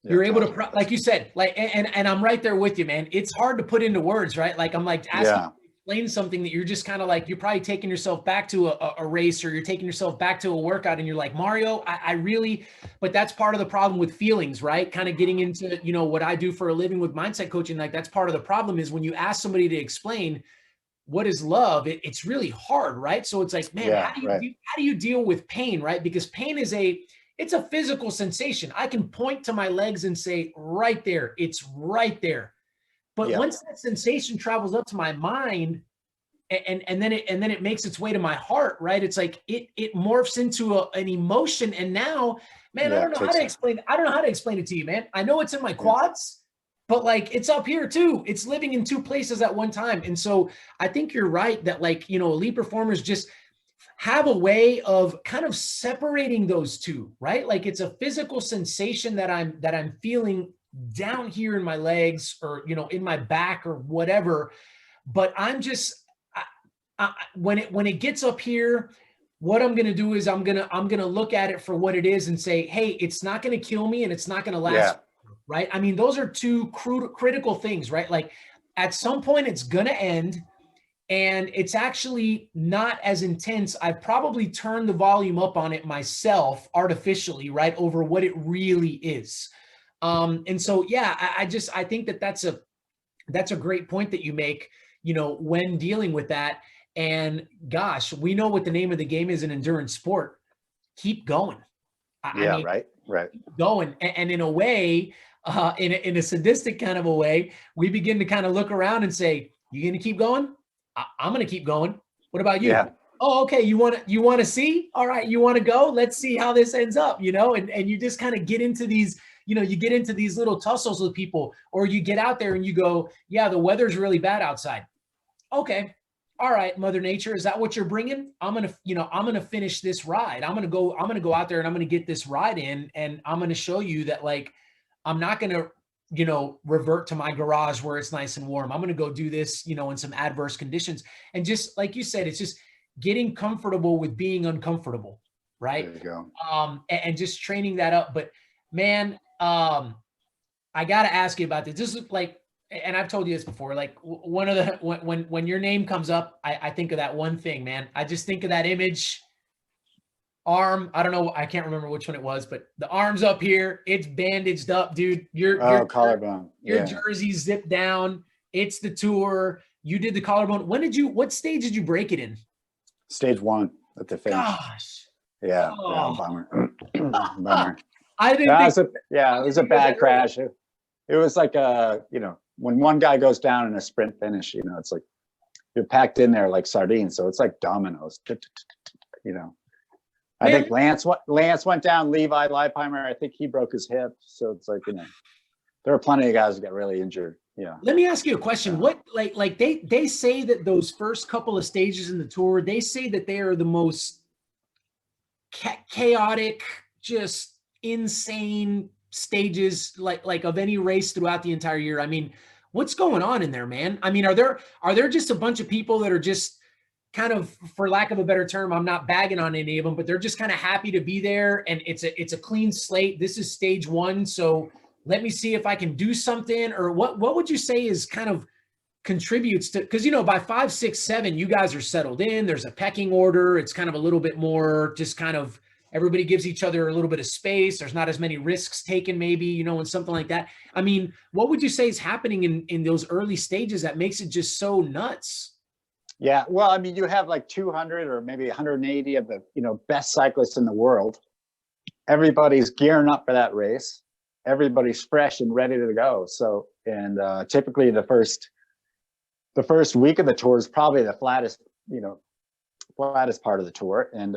You're able to, like you said, and I'm right there with you, man. It's hard to put into words, right? Like I'm like asking you to explain something that you're just kind of like, you're probably taking yourself back to a race, or you're taking yourself back to a workout, and you're like, Mario, I really, but that's part of the problem with feelings, right? Kind of getting into, you know, what I do for a living with mindset coaching. Like, that's part of the problem, is when you ask somebody to explain what is love, it's really hard, right? So it's like, man, Yeah, how do you deal with pain, right? Because pain is it's a physical sensation. I can point to my legs and say, right there, it's right there. But yeah, once that sensation travels up to my mind, and then it makes its way to my heart, right? It's like it morphs into an emotion. And now, man, I yeah. don't know how to explain. I don't know how to explain it to you, man. I know it's in my quads, but like, it's up here too. It's living in two places at one time. And so I think you're right that, like, you know, elite performers just have a way of kind of separating those two, right? Like, it's a physical sensation that I'm feeling down here in my legs, or, you know, in my back, or whatever. But I'm just, when it gets up here, what I'm going to do is I'm going to look at it for what it is and say, hey, it's not going to kill me, and it's not going to last, right? I mean, those are two critical things, right? Like, at some point it's going to end, and it's actually not as intense. I've probably turned the volume up on it myself artificially, right, over what it really is. And so, yeah, I think that's a great point that you make, you know, when dealing with that. And gosh, we know what the name of the game is in endurance sport. Keep going. I mean, right. keep going. And in a way, in a sadistic kind of a way, we begin to kind of look around and say, you going to keep going? I'm going to keep going. What about you? Yeah. Oh, okay. You want to see? All right. You want to go? Let's see how this ends up, you know? And you just kind of get into these, you know, you get into these little tussles with people, or you get out there and you go, yeah, the weather's really bad outside. Okay. All right, Mother Nature, is that what you're bringing? I'm going to finish this ride. I'm going to go out there, and I'm going to get this ride in, and I'm going to show you that, like, I'm not going to, you know, revert to my garage where it's nice and warm. I'm going to go do this, you know, in some adverse conditions. And just like you said, it's just getting comfortable with being uncomfortable, right? There you go. And just training that up. But man, I got to ask you about this. This is like, and I've told you this before, like, one of the, when your name comes up, I think of that one thing, man. I just think of that image, arm. I don't know. I can't remember which one it was, but the arm's up here. It's bandaged up, dude. Your collarbone. Your jersey's zipped down. It's the tour. You did the collarbone. What stage did you break it in? Stage 1 at the finish. Gosh. Yeah. Oh. Yeah, bummer. Bummer. I didn't think. It was a bad crash. It was like you know, when one guy goes down in a sprint finish, you know, it's like you're packed in there like sardines. So it's like dominoes, you know. I think Lance went down, Levi Leipheimer, I think he broke his hip. So it's like, you know, there are plenty of guys who got really injured. Yeah. Let me ask you a question. What, like they say that those first couple of stages in the tour, they say that they are the most chaotic, just insane stages like of any race throughout the entire year. I mean, what's going on in there, man? I mean, are there just a bunch of people that are just kind of, for lack of a better term, I'm not bagging on any of them, but they're just kind of happy to be there, and it's a clean slate. This is stage 1, so let me see if I can do something? Or what would you say is kind of contributes to, because, you know, by 5, 6, 7, you guys are settled in, there's a pecking order, it's kind of a little bit more just kind of, everybody gives each other a little bit of space. There's not as many risks taken, maybe, you know, and something like that. I mean, what would you say is happening in those early stages that makes it just so nuts? Yeah, well, I mean, you have like 200 or maybe 180 of the, you know, best cyclists in the world. Everybody's gearing up for that race. Everybody's fresh and ready to go. So, and typically the first week of the tour is probably the flattest part of the tour. And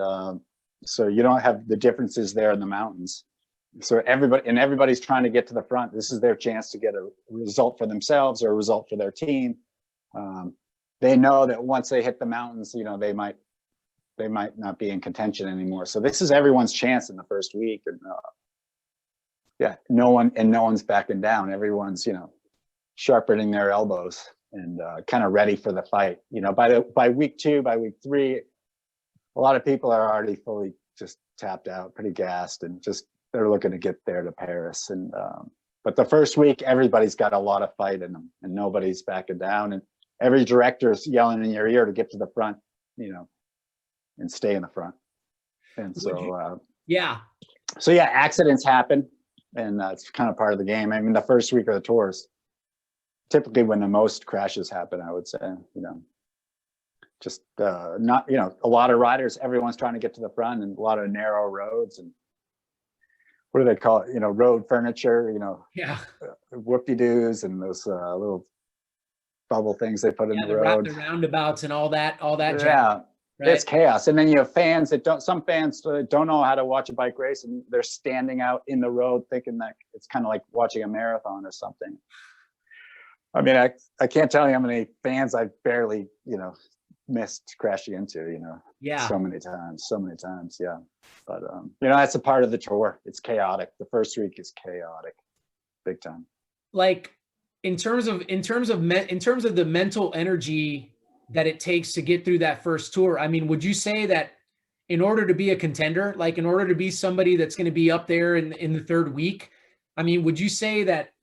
so you don't have the differences there in the mountains. So everybody's trying to get to the front. This is their chance to get a result for themselves or a result for their team. They know that once they hit the mountains, you know, they might not be in contention anymore. So this is everyone's chance in the first week. And no one's backing down. Everyone's, you know, sharpening their elbows and kind of ready for the fight. You know, by week 2, by week 3, a lot of people are already fully just tapped out, pretty gassed, and just they're looking to get there to Paris. And but the first week, everybody's got a lot of fight in them, and nobody's backing down. And every director's yelling in your ear to get to the front, and stay in the front. And so, yeah. So yeah, accidents happen, and it's kind of part of the game. I mean, the first week of the tours, typically when the most crashes happen, I would say, just not, a lot of riders, everyone's trying to get to the front, and a lot of narrow roads, and what do they call it? Road furniture, Yeah. whoop-de-doos and those little bubble things they put in the road. The roundabouts and all that Yeah. jazz, right? It's chaos. And then you have fans some fans don't know how to watch a bike race, and they're standing out in the road thinking that it's kind of like watching a marathon or something. I mean, I can't tell you how many fans I've barely, missed crashing into, Yeah. so many times. Yeah. But, that's a part of the tour. It's chaotic. The first week is chaotic, big time. Like in terms of the mental energy that it takes to get through that first tour, I mean, would you say that in order to be a contender, like in order to be somebody that's going to be up there in the third week, I mean, would you say that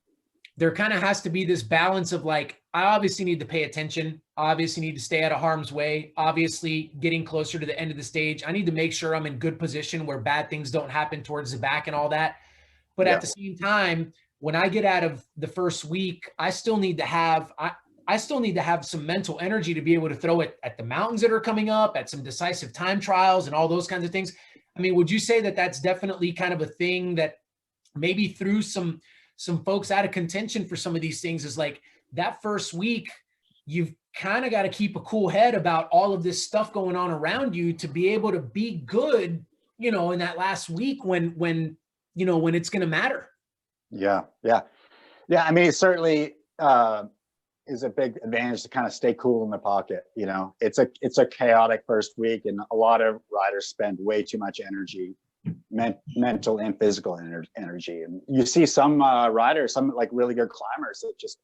there kind of has to be this balance of like, I obviously need to pay attention, obviously need to stay out of harm's way, obviously getting closer to the end of the stage, I need to make sure I'm in good position where bad things don't happen towards the back and all that. But at the same time, when I get out of the first week, I still need to have some mental energy to be able to throw it at the mountains that are coming up, at some decisive time trials and all those kinds of things. I mean, would you say that that's definitely kind of a thing that maybe threw some folks out of contention for some of these things, is like that first week, you've kind of got to keep a cool head about all of this stuff going on around you to be able to be good, in that last week when it's going to matter. Yeah. I mean, it certainly is a big advantage to kind of stay cool in the pocket. It's a chaotic first week, and a lot of riders spend way too much energy, mental and physical energy. And you see some riders, some like really good climbers that just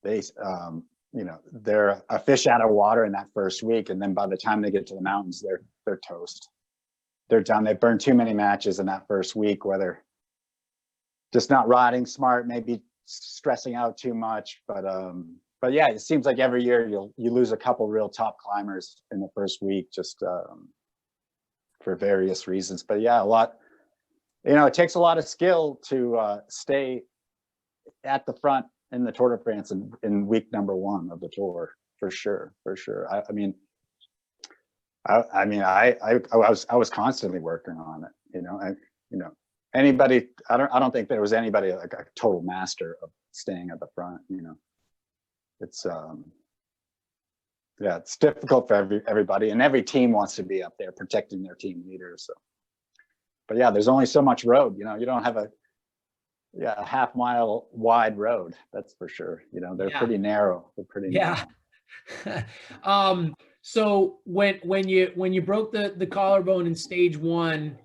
they're a fish out of water in that first week, and then by the time they get to the mountains, they're toast. They're done. They burned too many matches in that first week, whether just not riding smart, maybe stressing out too much. But yeah, it seems like every year you lose a couple real top climbers in the first week, just for various reasons. But yeah, a lot, it takes a lot of skill to stay at the front in the Tour de France in week number 1 of the tour, for sure. I mean, I was constantly working on it. Anybody, I don't think there was anybody like a total master of staying at the front. It's it's difficult for everybody, and every team wants to be up there protecting their team leaders. So, but yeah, there's only so much road. You don't have a half-mile wide road. That's for sure. They're pretty narrow. Narrow. So when you broke the collarbone in stage 1,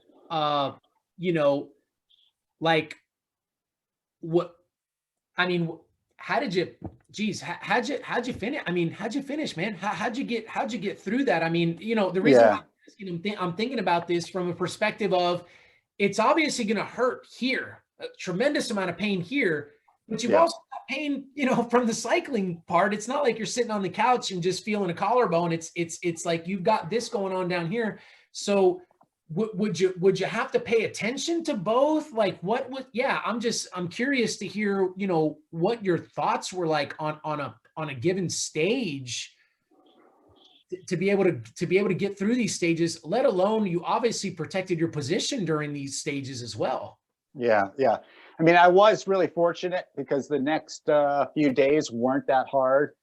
like what, I mean, how'd you finish? I mean, how'd you finish, man? How'd you get through that? I mean, the reason why I'm thinking about this from a perspective of, it's obviously going to hurt here, a tremendous amount of pain here, but you've also got pain, from the cycling part. It's not like you're sitting on the couch and just feeling a collarbone. It's like you've got this going on down here. So would you have to pay attention to both? Like what would, I'm curious to hear, what your thoughts were like on a given stage to be able to get through these stages, let alone you obviously protected your position during these stages as well. Yeah. I mean, I was really fortunate because the next few days weren't that hard,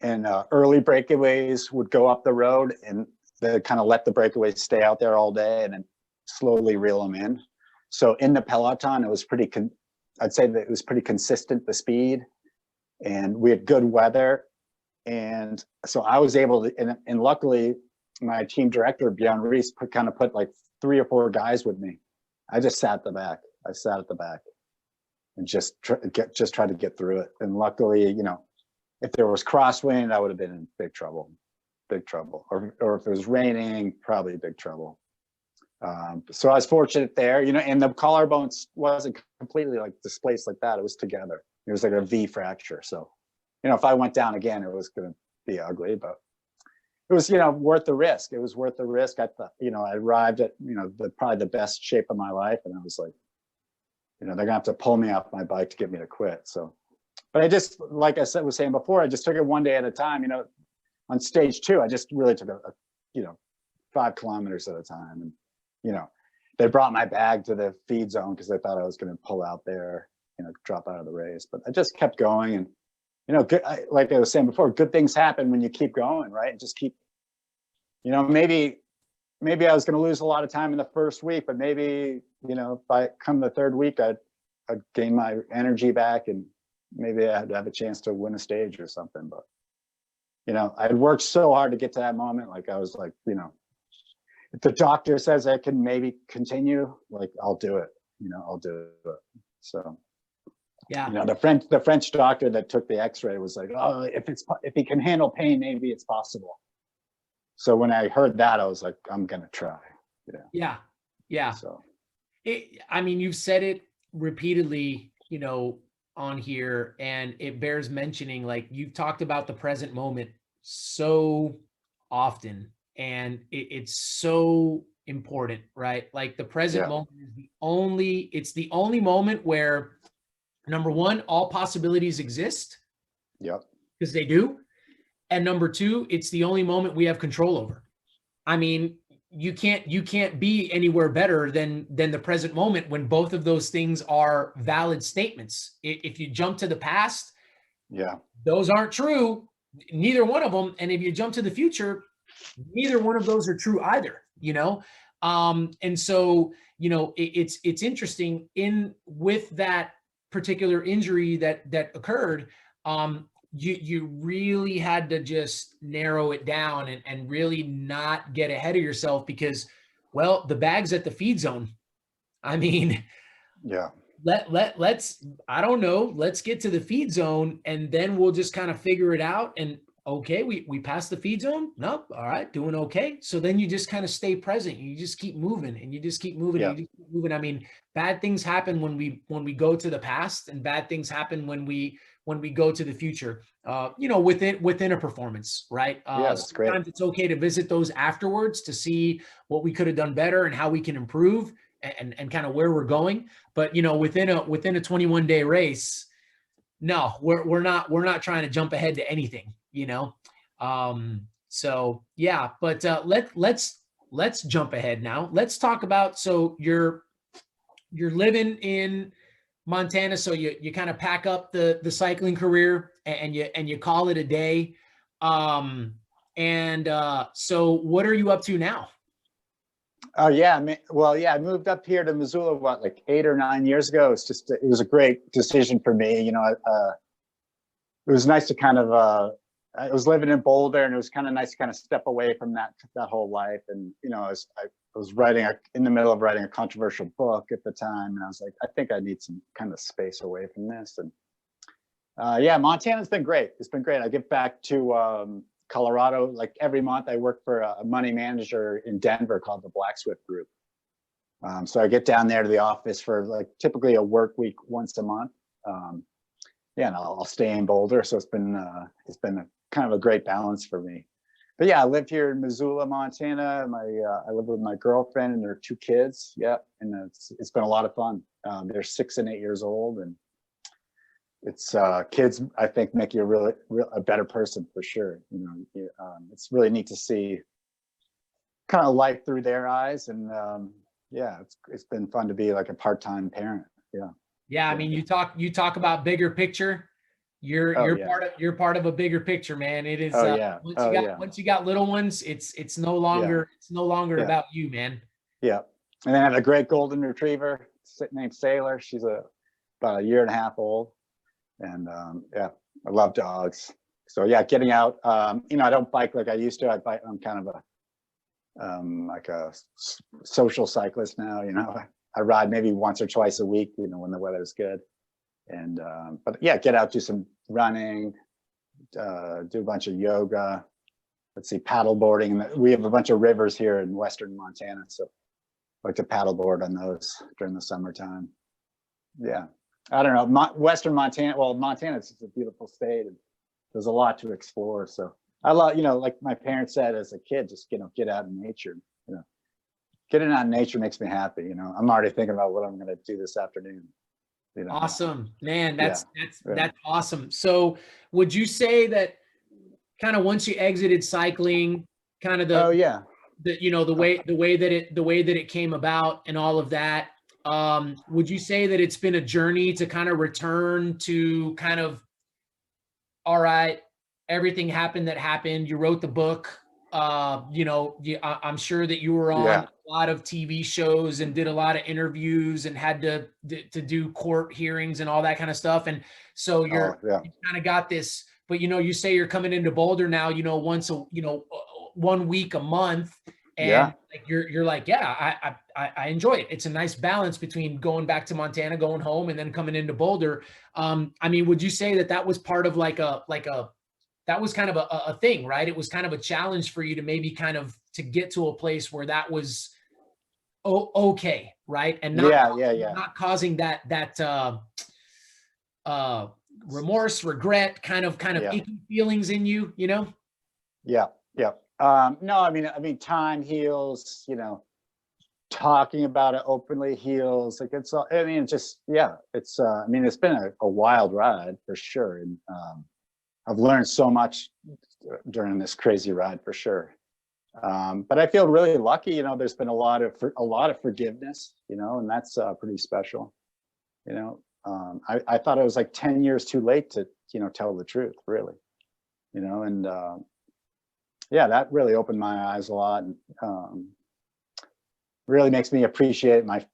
and early breakaways would go up the road, and they kind of let the breakaways stay out there all day and then slowly reel them in. So in the peloton, it was I'd say that it was pretty consistent, the speed, and we had good weather. And so I was able to, and luckily my team director, Bjorn Rees, put like 3 or 4 guys with me. I just sat at the back. And just try to get through it. And luckily, if there was crosswind, I would have been in big trouble. Or if it was raining, probably big trouble. So I was fortunate there, and the collarbone wasn't completely like displaced like that. It was together. It was like a V fracture. So you know, if I went down again, it was going to be ugly, but it was, you know, worth the risk. It was worth the risk. I thought, you know, I arrived at, you know, probably the best shape of my life. And I was like, you know, they're gonna have to pull me off my bike to get me to quit. So, but I just, like I said, was saying before, I just took it one day at a time. You know, on stage 2, I just really took you know, 5 kilometers at a time. And, you know, they brought my bag to the feed zone because they thought I was going to pull out there, you know, drop out of the race. But I just kept going. And, you know, like I was saying before, good things happen when you keep going, right? And just keep, you know, maybe I was going to lose a lot of time in the first week, but maybe, you know, by come the 3rd week, I'd gain my energy back and maybe I'd have a chance to win a stage or something. But, you know, I'd worked so hard to get to that moment. Like I was like, you know, if the doctor says I can maybe continue, like I'll do it, you know, I'll do it. So, yeah, you know, the French doctor that took the x-ray was like, oh, if he can handle pain, maybe it's possible. So when I heard that, I was like, I'm going to try. Yeah. So, I mean, you've said it repeatedly, you know, on here, and it bears mentioning, like you've talked about the present moment so often, and it's so important, right? Like the present moment is it's the only moment where, number one, all possibilities exist. Yep. Because they do. And number 2, it's the only moment we have control over. I mean, you can't be anywhere better than the present moment when both of those things are valid statements. If you jump to the past, those aren't true, neither one of them. And if you jump to the future, neither one of those are true either, you know? And so, you know, it's interesting with that particular injury that occurred. You really had to just narrow it down and really not get ahead of yourself because, well, the bag's at the feed zone. I mean, let's, I don't know, let's get to the feed zone and then we'll just kind of figure it out. And okay, we passed the feed zone. Nope. All right. Doing okay. So then you just kind of stay present. You just keep moving and you just keep moving. And you just keep moving. I mean, bad things happen when we go to the past, and bad things happen when we go to the future, you know, within a performance, right? That's great. Sometimes it's okay to visit those afterwards to see what we could have done better and how we can improve and kind of where we're going. But, you know, within a 21-day race, no, we're not trying to jump ahead to anything, you know? So yeah, but let's jump ahead now. Let's talk about, so you're living in Montana, so you kind of pack up the cycling career and you call it a day. So what are you up to now? Oh yeah, I moved up here to Missoula like 8 or 9 years ago. It was a great decision for me. You know, it was nice to kind of I was living in Boulder, and it was kind of nice to kind of step away from that whole life. And you know, I was in the middle of writing a controversial book at the time, and I was like, I think I need some kind of space away from this. And Montana's been great. It's been great. I get back to Colorado like every month. I work for a money manager in Denver called the Black Swift Group. So I get down there to the office for like typically a work week once a month. And I'll stay in Boulder. So it's been kind of a great balance for me. But yeah, I live here in Missoula, Montana. I live with my girlfriend and their 2 kids. Yeah, and it's been a lot of fun. They're 6 and 8 years old, and it's kids, I think, make you a better person for sure. You know, it's really neat to see kind of life through their eyes, and it's been fun to be like a part-time parent. Yeah, I mean, you talk about bigger picture. You're part of a bigger picture, man. It is. Once you got little ones, it's no longer about you, man. Yeah, and then I have a great golden retriever named Sailor. She's about 1.5 years old, and I love dogs. So yeah, getting out. You know, I don't bike like I used to. I'm kind of like a social cyclist now. You know, I ride maybe once or twice a week. You know, when the weather's good. And but yeah, get out, do some running, do a bunch of yoga. Let's see, paddleboarding. We have a bunch of rivers here in western Montana, so I like to paddleboard on those during the summertime. Yeah, I don't know, western Montana. Well, Montana is a beautiful state, and there's a lot to explore. So I love, like my parents said as a kid, just, get out in nature, getting out in nature makes me happy. I'm already thinking about what I'm going to do this afternoon. Awesome, man. That's awesome. So would you say that kind of once you exited cycling, kind of the way that it came about and all of that, would you say that it's been a journey to kind of return to kind of, all right, everything happened that happened. You wrote the book. I'm sure that you were on a lot of TV shows and did a lot of interviews and had to do court hearings and all that kind of stuff. And so you kind of got this, but you say you're coming into Boulder now, once 1 week a month, and like you're like, I enjoy it. It's a nice balance between going back to Montana, going home, and then coming into Boulder. I mean, would you say that was part of that was kind of a thing, right? It was kind of a challenge for you to maybe kind of to get to a place where that was okay, right? And not causing that remorse, regret, kind of icky feelings in you, Yeah. No, I mean, time heals, talking about it openly heals. Like it's been a wild ride for sure. And, I've learned so much during this crazy ride for sure. But I feel really lucky, there's been a lot of forgiveness, and that's pretty special. I thought I was like 10 years too late to, tell the truth, really, and that really opened my eyes a lot, and really makes me appreciate my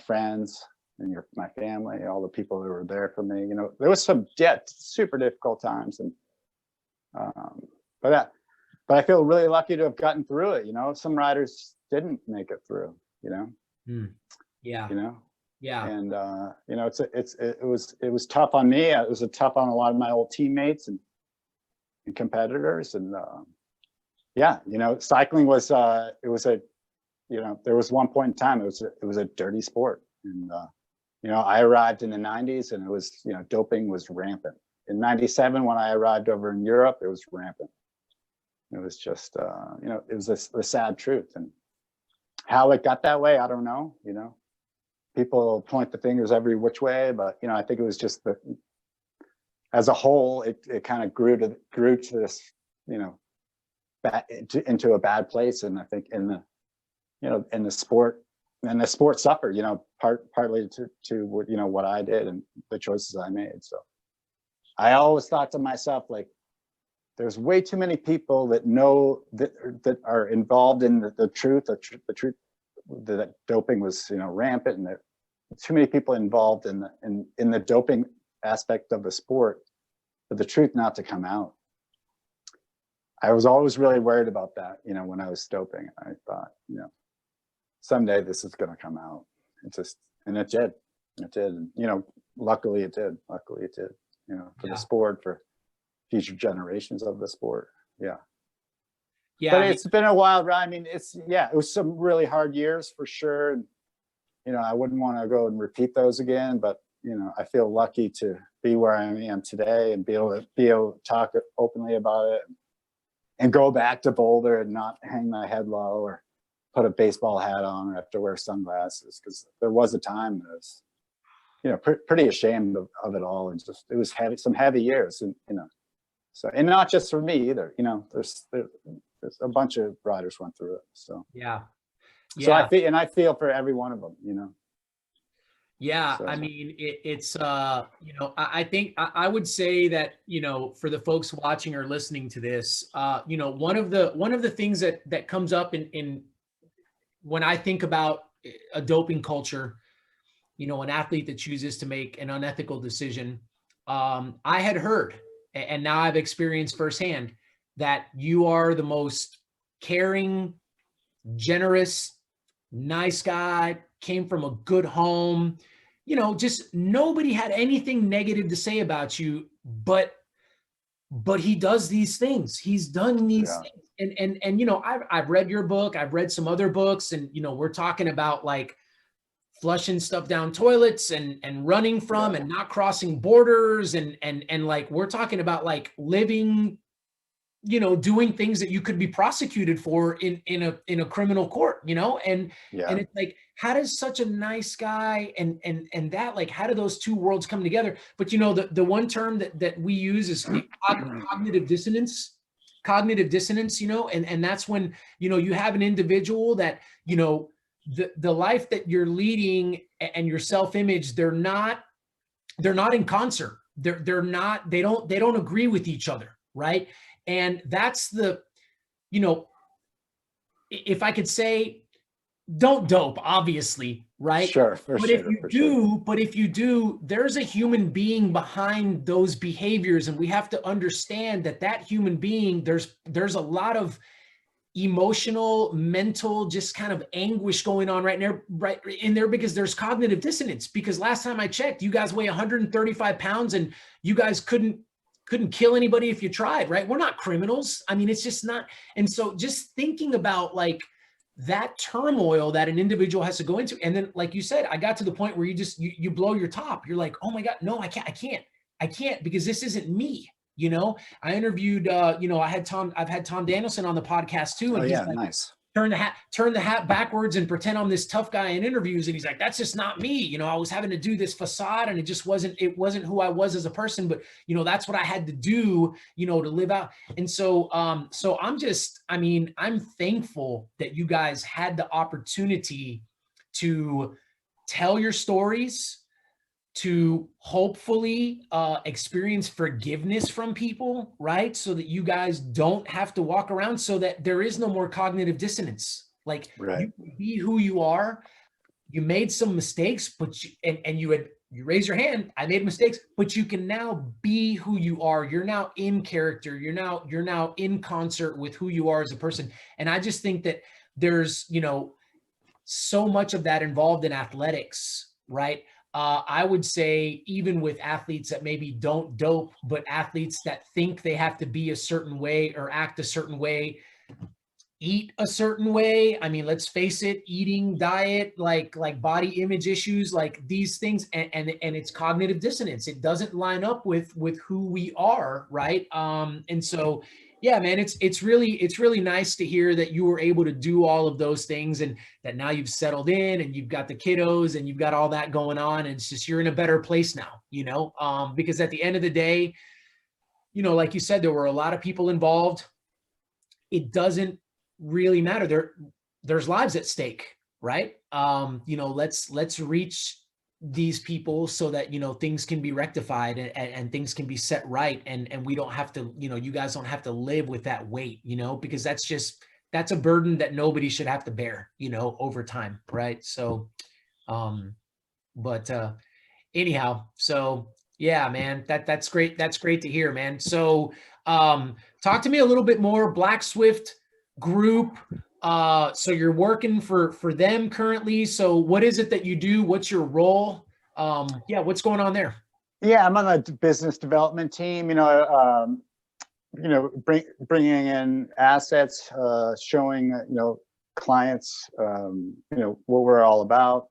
friends and my family, all the people who were there for me. There was some super difficult times, and but I feel really lucky to have gotten through it. Some riders didn't make it through. And it was tough on me. It was tough on a lot of my old teammates and competitors, and cycling was there was one point in time it was a dirty sport, and I arrived in the 90s, and it was, doping was rampant. In 97, when I arrived over in Europe, it was rampant. It was just, it was the sad truth. And how it got that way, I don't know. People point the fingers every which way, but, I think it was just as a whole, it kind of grew to this, into a bad place. And I think in the sport, and the sport suffered, partly to what I did and the choices I made. So I always thought to myself, like, there's way too many people that know that are involved in the truth that doping was, rampant, and that too many people involved in the doping aspect of the sport for the truth not to come out. I was always really worried about that, when I was doping. I thought, someday this is going to come out. And it did. And, luckily it did. For the sport, for future generations of the sport. Yeah. But it's been a wild ride. I mean, it was some really hard years for sure. And, I wouldn't want to go and repeat those again, but, I feel lucky to be where I am today and be able to talk openly about it and go back to Boulder and not hang my head low or put a baseball hat on or have to wear sunglasses, because there was a time that I was, pretty ashamed of it all, and just it was some heavy years, and so, and not just for me either. There's a bunch of riders went through it. So so I feel for every one of them. So. I mean, it's I think I would say that, for the folks watching or listening to this, one of the things that comes up in when I think about a doping culture, an athlete that chooses to make an unethical decision, I had heard, and now I've experienced firsthand, that you are the most caring, generous, nice guy, came from a good home, just nobody had anything negative to say about you, but he does these things. He's done these things. And I've read your book, I've read some other books, and we're talking about like flushing stuff down toilets and running from and not crossing borders and like we're talking about like living, doing things that you could be prosecuted for in a criminal court, and it's like, how does such a nice guy and that, like, how do those two worlds come together? But the one term that we use is cognitive dissonance, and that's when, you have an individual that, the life that you're leading and your self-image, they're not in concert. They don't agree with each other. Right. And that's the, if I could say, don't dope, obviously, right? Sure, but if you do, there's a human being behind those behaviors, and we have to understand that human being, there's a lot of emotional, mental, just kind of anguish going on right in there because there's cognitive dissonance. Because last time I checked, you guys weigh 135 pounds, and you guys couldn't kill anybody if you tried, right? We're not criminals. I mean, it's just not. And so just thinking about like that turmoil that an individual has to go into. And then, like you said, I got to the point where you blow your top. You're like, oh my God, no, I can't because this isn't me. I interviewed, I've had Tom Danielson on the podcast too. And he's like, nice. Turn the hat backwards and pretend I'm this tough guy in interviews. And he's like, that's just not me. I was having to do this facade, and it wasn't who I was as a person, but that's what I had to do, to live out. And so, I'm thankful that you guys had the opportunity to tell your stories, to hopefully experience forgiveness from people, right? So that you guys don't have to walk around, so that there is no more cognitive dissonance. Like, you can be who you are. You made some mistakes, but you raise your hand. I made mistakes, but you can now be who you are. You're now in character. You're now in concert with who you are as a person. And I just think that there's, so much of that involved in athletics, right? I would say even with athletes that maybe don't dope, but athletes that think they have to be a certain way or act a certain way, eat a certain way. I mean, let's face it, eating, diet, like body image issues, like these things, and it's cognitive dissonance. It doesn't line up with who we are, right? And so, yeah, man, it's really nice to hear that you were able to do all of those things, and that now you've settled in and you've got the kiddos and you've got all that going on. And it's just, you're in a better place now, because at the end of the day, like you said, there were a lot of people involved. It doesn't really matter. There's lives at stake, right? Let's reach these people so that, things can be rectified and things can be set right. And we don't have to, you guys don't have to live with that weight, because that's a burden that nobody should have to bear, over time. Right. So, anyhow, so yeah, man, that's great. That's great to hear, man. So, talk to me a little bit more, Black Swift Group. So you're working for them currently. So what is it that you do? What's your role? What's going on there? Yeah, I'm on the business development team, bringing in assets, showing, clients, what we're all about.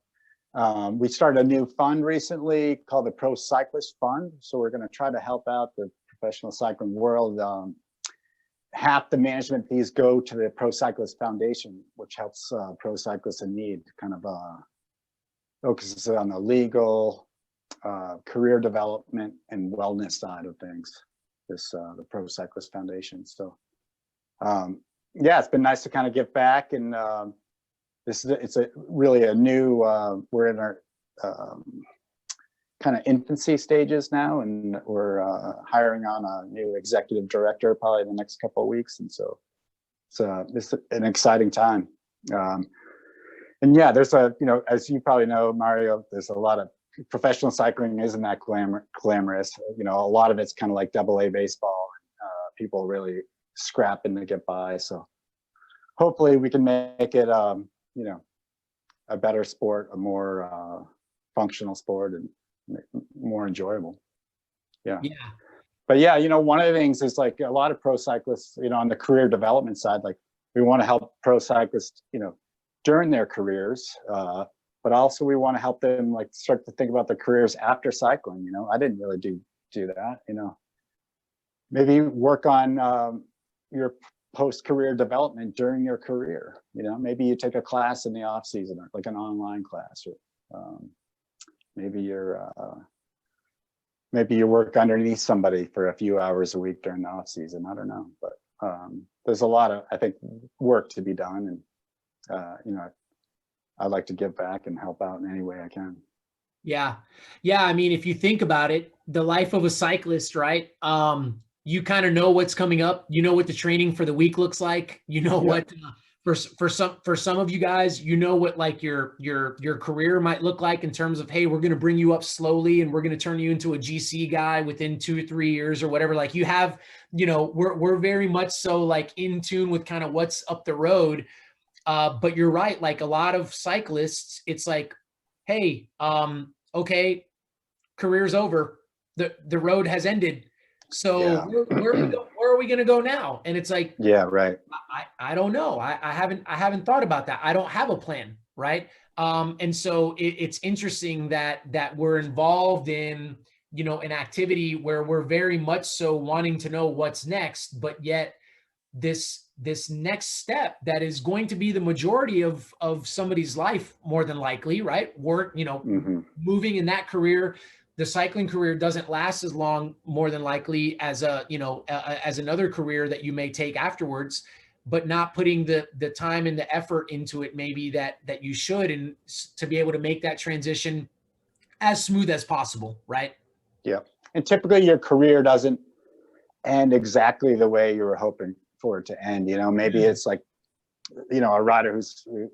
We started a new fund recently called the Pro Cyclist Fund. So we're going to try to help out the professional cycling world. Half the management fees go to the Pro Cyclist Foundation, which helps pro cyclists in need, kind of focuses on the legal, career development, and wellness side of things. The Pro Cyclist Foundation. So, it's been nice to kind of give back, and it's really a new. We're in our kind of infancy stages now, and we're hiring on a new executive director probably in the next couple of weeks, and so it's an exciting time. And yeah, there's as you probably know, Mario, there's a lot of professional cycling isn't that glamorous. A lot of it's kind of like AA baseball. People really scrapping to get by. So hopefully we can make it a better sport, a more functional sport, and more enjoyable. Yeah. But one of the things is, like, a lot of pro cyclists, on the career development side, like, we want to help pro cyclists, during their careers, but also we want to help them like start to think about their careers after cycling. You know, I didn't really do that, you know. Maybe work on your post-career development during your career. You know, maybe you take a class in the off season, like an online class, or maybe you work underneath somebody for a few hours a week during the off season. I don't know, but there's a lot of, I think, work to be done, and you know, I'd like to give back and help out in any way I can. Yeah. I mean, if you think about it, the life of a cyclist, right? You kind of know what's coming up. You know what the training for the week looks like. You know what for some of you guys, you know what like your career might look like in terms of, hey, we're going to bring you up slowly and we're going to turn you into a GC guy within 2 or 3 years or whatever. Like you have, you know, we're very much so like in tune with kind of what's up the road. But you're right. Like a lot of cyclists, it's like, hey, okay, career's over. The road has ended. So where are we going to go now? And it's like, yeah, right. I don't know. I haven't thought about that. I don't have a plan. Right. And so it's interesting that we're involved in, you know, an activity where we're very much so wanting to know what's next, but yet this next step that is going to be the majority of somebody's life, more than likely, right? Work, you know, moving in that career, the cycling career doesn't last as long, more than likely, as as another career that you may take afterwards, but not putting the time and the effort into it, maybe that you should, and to be able to make that transition as smooth as possible, right? Yeah. And typically your career doesn't end exactly the way you were hoping for it to end. You know, maybe it's like, you know, a rider who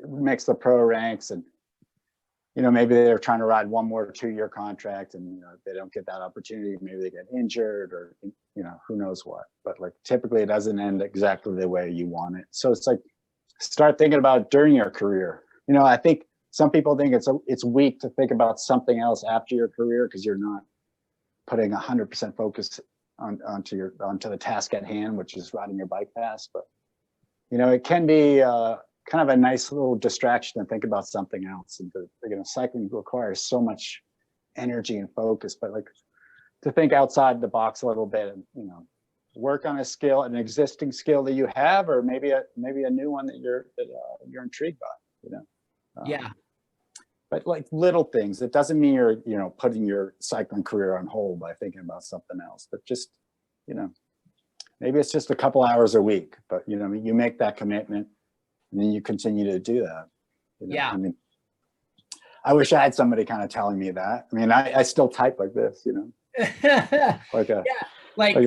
makes the pro ranks, and you know, maybe they're trying to ride one more 2-year contract, and you know, they don't get that opportunity. Maybe they get injured, or you know, who knows what. But like typically it doesn't end exactly the way you want it. So it's like, start thinking about it during your career. You know, I think some people think it's weak to think about something else after your career because you're not putting 100% focus onto the task at hand, which is riding your bike fast. But you know, it can be kind of a nice little distraction to think about something else. And you know, cycling requires so much energy and focus, but like to think outside the box a little bit, and you know, work on a skill, an existing skill that you have, or maybe a new one that you're intrigued by. You know. But like little things. It doesn't mean you're, you know, putting your cycling career on hold by thinking about something else. But just, you know, maybe it's just a couple hours a week. But you know, you make that commitment, and then you continue to do that. You know? I mean, I wish I had somebody kind of telling me that. I mean, I still type like this, you know, like a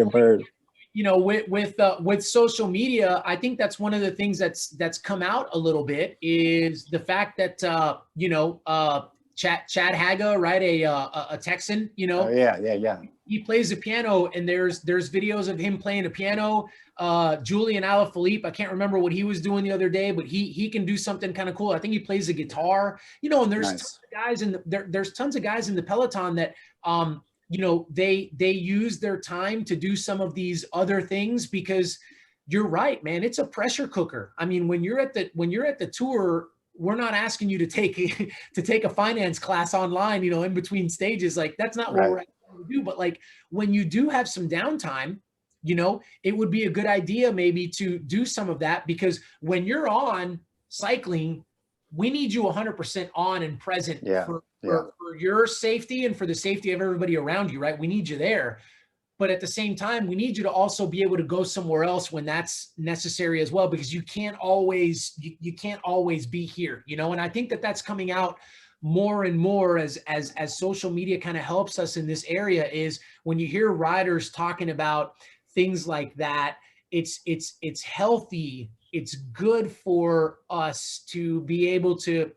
bird. You know, with social media, I think that's one of the things that's come out a little bit, is the fact that you know, Chad Haga, right, a Texan, you know, he plays the piano, and there's videos of him playing a piano. Julian Alaphilippe, I can't remember what he was doing the other day, but he can do something kind of cool. I think he plays the guitar, you know, and there's tons of guys there's tons of guys in the peloton that you know, they use their time to do some of these other things, because you're right, man, it's a pressure cooker. I mean, when you're at the tour, we're not asking you to take a finance class online, you know, in between stages. Like that's not what we're asking you to do. But like when you do have some downtime, you know, it would be a good idea maybe to do some of that, because when you're on cycling, we need you 100% on and present for your safety and for the safety of everybody around you, right? We need you there. But at the same time, we need you to also be able to go somewhere else when that's necessary as well, because you can't always be here, you know? And I think that that's coming out more and more as social media kind of helps us in this area, is when you hear riders talking about things like that, it's healthy. It's good for us to be able to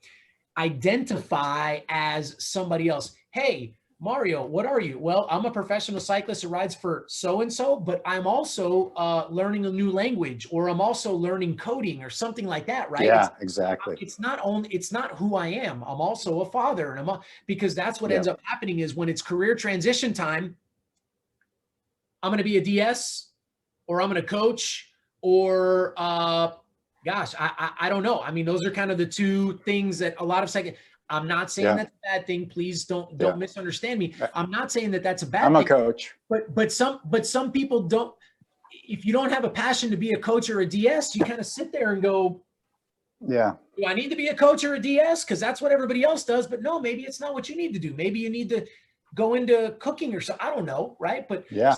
identify as somebody else. Hey, Mario, what are you? Well, I'm a professional cyclist who rides for so-and-so, but I'm also learning a new language, or I'm also learning coding or something like that, right? Yeah, exactly. It's not who I am. I'm also a father, and because that's what ends up happening is when it's career transition time, I'm going to be a DS, or I'm going to coach, or gosh, I don't know. I mean, those are kind of the two things that a lot of I'm not saying that's a bad thing. Please don't misunderstand me. I'm not saying that that's a bad thing. I'm a coach. But some people don't. If you don't have a passion to be a coach or a DS, you kind of sit there and go, yeah, do I need to be a coach or a DS? Because that's what everybody else does. But no, maybe it's not what you need to do. Maybe you need to go into cooking or something. I don't know, right? But yeah,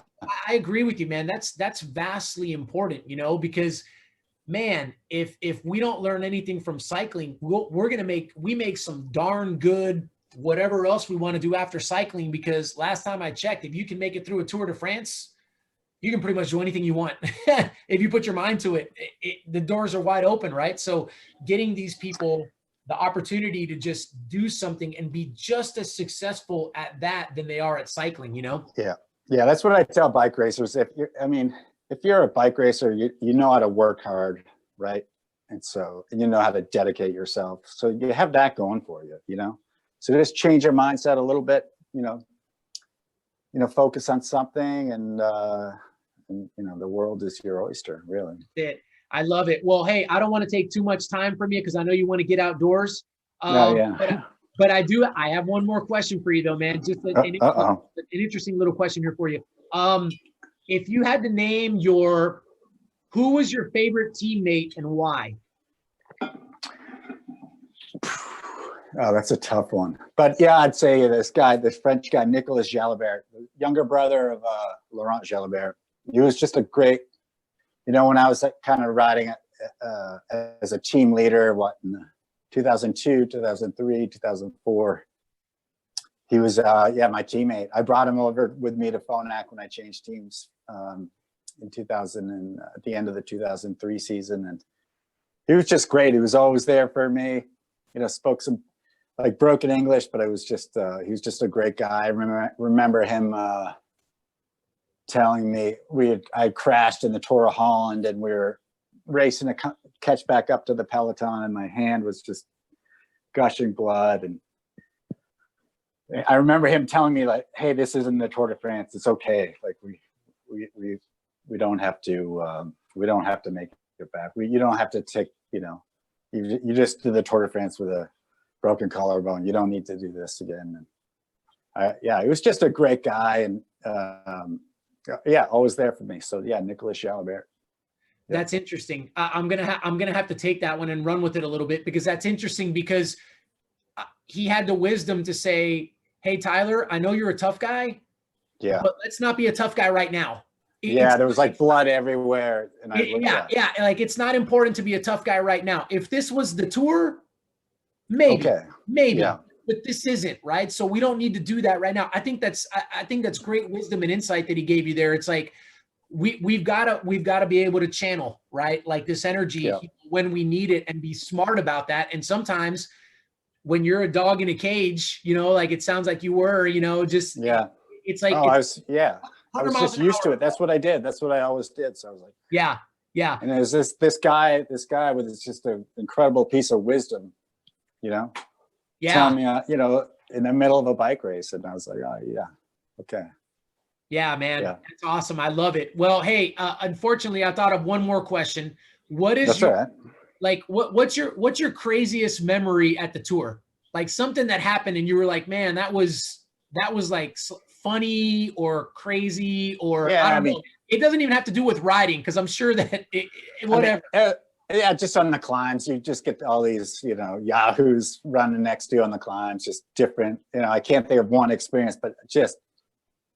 I agree with you, man. That's vastly important, because man, if we don't learn anything from cycling, we make some darn good whatever else we want to do after cycling. Because last time I checked, if you can make it through a Tour de France, you can pretty much do anything you want. If you put your mind to it, the doors are wide open, right? So getting these people the opportunity to just do something and be just as successful at that than they are at cycling, Yeah. Yeah. That's what I tell bike racers. If you're a bike racer, you know how to work hard, right? And you know how to dedicate yourself. So you have that going for you, So just change your mindset a little bit, focus on something, and the world is your oyster, really. I love it. Well, hey, I don't want to take too much time from you because I know you want to get outdoors. But I have one more question for you though, man. Just an interesting little question here for you. If you had to name who was your favorite teammate and why? Oh, that's a tough one. But yeah, I'd say this French guy, Nicolas Jalabert, the younger brother of Laurent Jalabert. He was just a great, when I was kind of riding as a team leader, in 2002, 2003, 2004, he was, my teammate. I brought him over with me to Phonak when I changed teams in 2000 and at the end of the 2003 season. And he was just great. He was always there for me, spoke some like broken English, but he was just a great guy. I remember him telling me I crashed in the Tour of Holland and we were racing to catch back up to the peloton, and my hand was just gushing blood. And I remember him telling me like, "Hey, this isn't the Tour de France. It's okay. Like we don't have to make it back. You don't have to take, you just did the Tour de France with a broken collarbone. You don't need to do this again." And he was just a great guy, and always there for me. So yeah, Nicolas Jalabert. Yeah. That's interesting. I'm gonna have to take that one and run with it a little bit, because that's interesting, because he had the wisdom to say, "Hey, Tyler, I know you're a tough guy, but let's not be a tough guy right now." There was like blood everywhere. And like it's not important to be a tough guy right now. If this was the Tour, maybe, but this isn't, right? So we don't need to do that right now. I think that's great wisdom and insight that he gave you there. It's like we've got to be able to channel, right, like this energy when we need it, and be smart about that. And sometimes when you're a dog in a cage, like it sounds like you were, it's like I was just used to it. That's what I did. That's what I always did. So I was like, yeah. And there's this guy with just an incredible piece of wisdom, telling me, in the middle of a bike race. And I was like, oh yeah. Okay. Yeah, man. Yeah. That's awesome. I love it. Well, hey, unfortunately I thought of one more question. What is what's your craziest memory at the Tour? Like something that happened and you were like, man, that was like funny or crazy, or I don't know. It doesn't even have to do with riding, because I'm sure that whatever. Just on the climbs, you just get all these, yahoos running next to you on the climbs, just different. I can't think of one experience, but just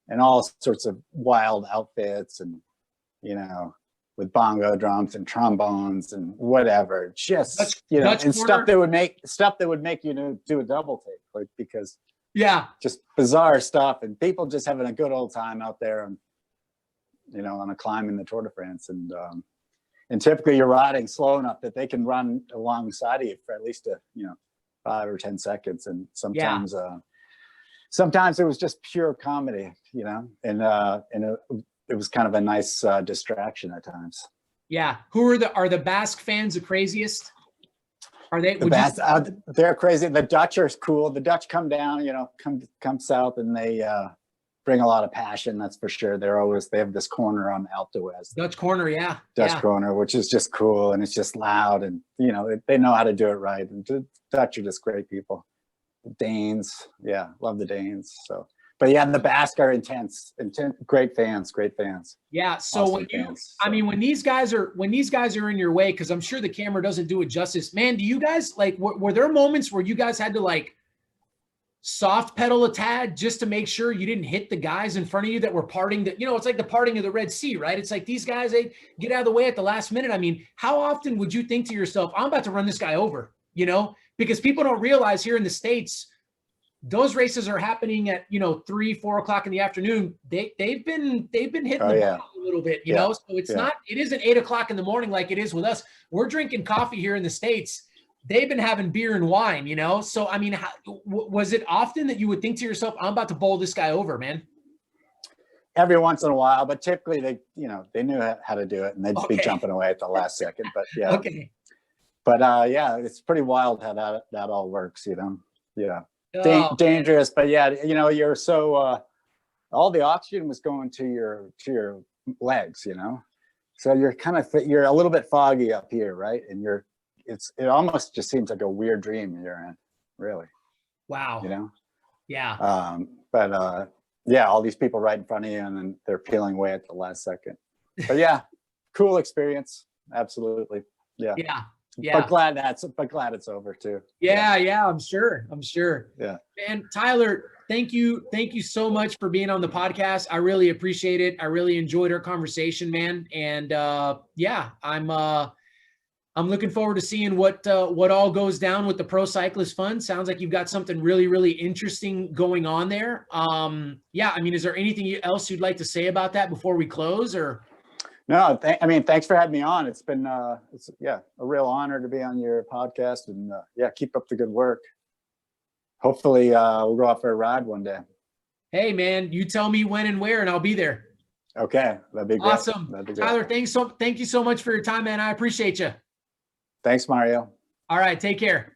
in all sorts of wild outfits, and with bongo drums and trombones and whatever. Just and stuff that would make you do a double take, like, because. Yeah. Just bizarre stuff, and people just having a good old time out there on a climb in the Tour de France. And typically you're riding slow enough that they can run alongside of you for at least 5 or 10 seconds. And sometimes it was just pure comedy, and it was kind of a nice distraction at times. Yeah. Who are the Basque fans the craziest? Are they they're crazy. The Dutch are cool. The Dutch come down, come south, and they bring a lot of passion. That's for sure. They have this corner on Alpe d'Huez, Dutch corner. Yeah. Dutch corner, which is just cool. And it's just loud, and, you know, they know how to do it right. And the Dutch are just great people. The Danes. Yeah. Love the Danes. So, but yeah, the Basque are intense, great fans. Yeah. So awesome when fans, I mean, when these guys are in your way, cause I'm sure the camera doesn't do it justice, man, do you guys like, were there moments where you guys had to like soft pedal a tad just to make sure you didn't hit the guys in front of you that were parting that, you know, it's like the parting of the Red Sea, right? It's like these guys, they get out of the way at the last minute. I mean, how often would you think to yourself, I'm about to run this guy over, you know, because people don't realize here in the States, those races are happening at, you know, 3-4 o'clock in the afternoon. They've been hitting the ball a little bit, you know, so it isn't 8 o'clock in the morning like it is with us. We're drinking coffee here in the States. They've been having beer and wine, you know? So, I mean, was it often that you would think to yourself, I'm about to bowl this guy over, man? Every once in a while, but typically they knew how to do it, and they'd be jumping away at the last second, but yeah. Okay. But yeah, it's pretty wild how that all works, you know? Yeah. Dangerous, but yeah, you know, you're so all the oxygen was going to your legs, you know, so you're a little bit foggy up here, right? And it almost just seems like a weird dream you're in, really. Wow. You know? Yeah. But yeah, all these people right in front of you, and then they're peeling away at the last second. But yeah, cool experience, absolutely. Yeah. Yeah. But glad it's over too. Yeah, I'm sure. Yeah. Man, Tyler, thank you so much for being on the podcast. I really appreciate it. I really enjoyed our conversation, man. And yeah, I'm looking forward to seeing what all goes down with the Pro Cyclist Fund. Sounds like you've got something really, really interesting going on there. Yeah, I mean, is there anything else you'd like to say about that before we close, or? No, I mean, thanks for having me on. It's been, a real honor to be on your podcast, and yeah, keep up the good work. Hopefully we'll go out for a ride one day. Hey man, you tell me when and where, and I'll be there. Okay. That'd be great. Awesome. Tyler, thank you so much for your time, man. I appreciate you. Thanks, Mario. All right. Take care.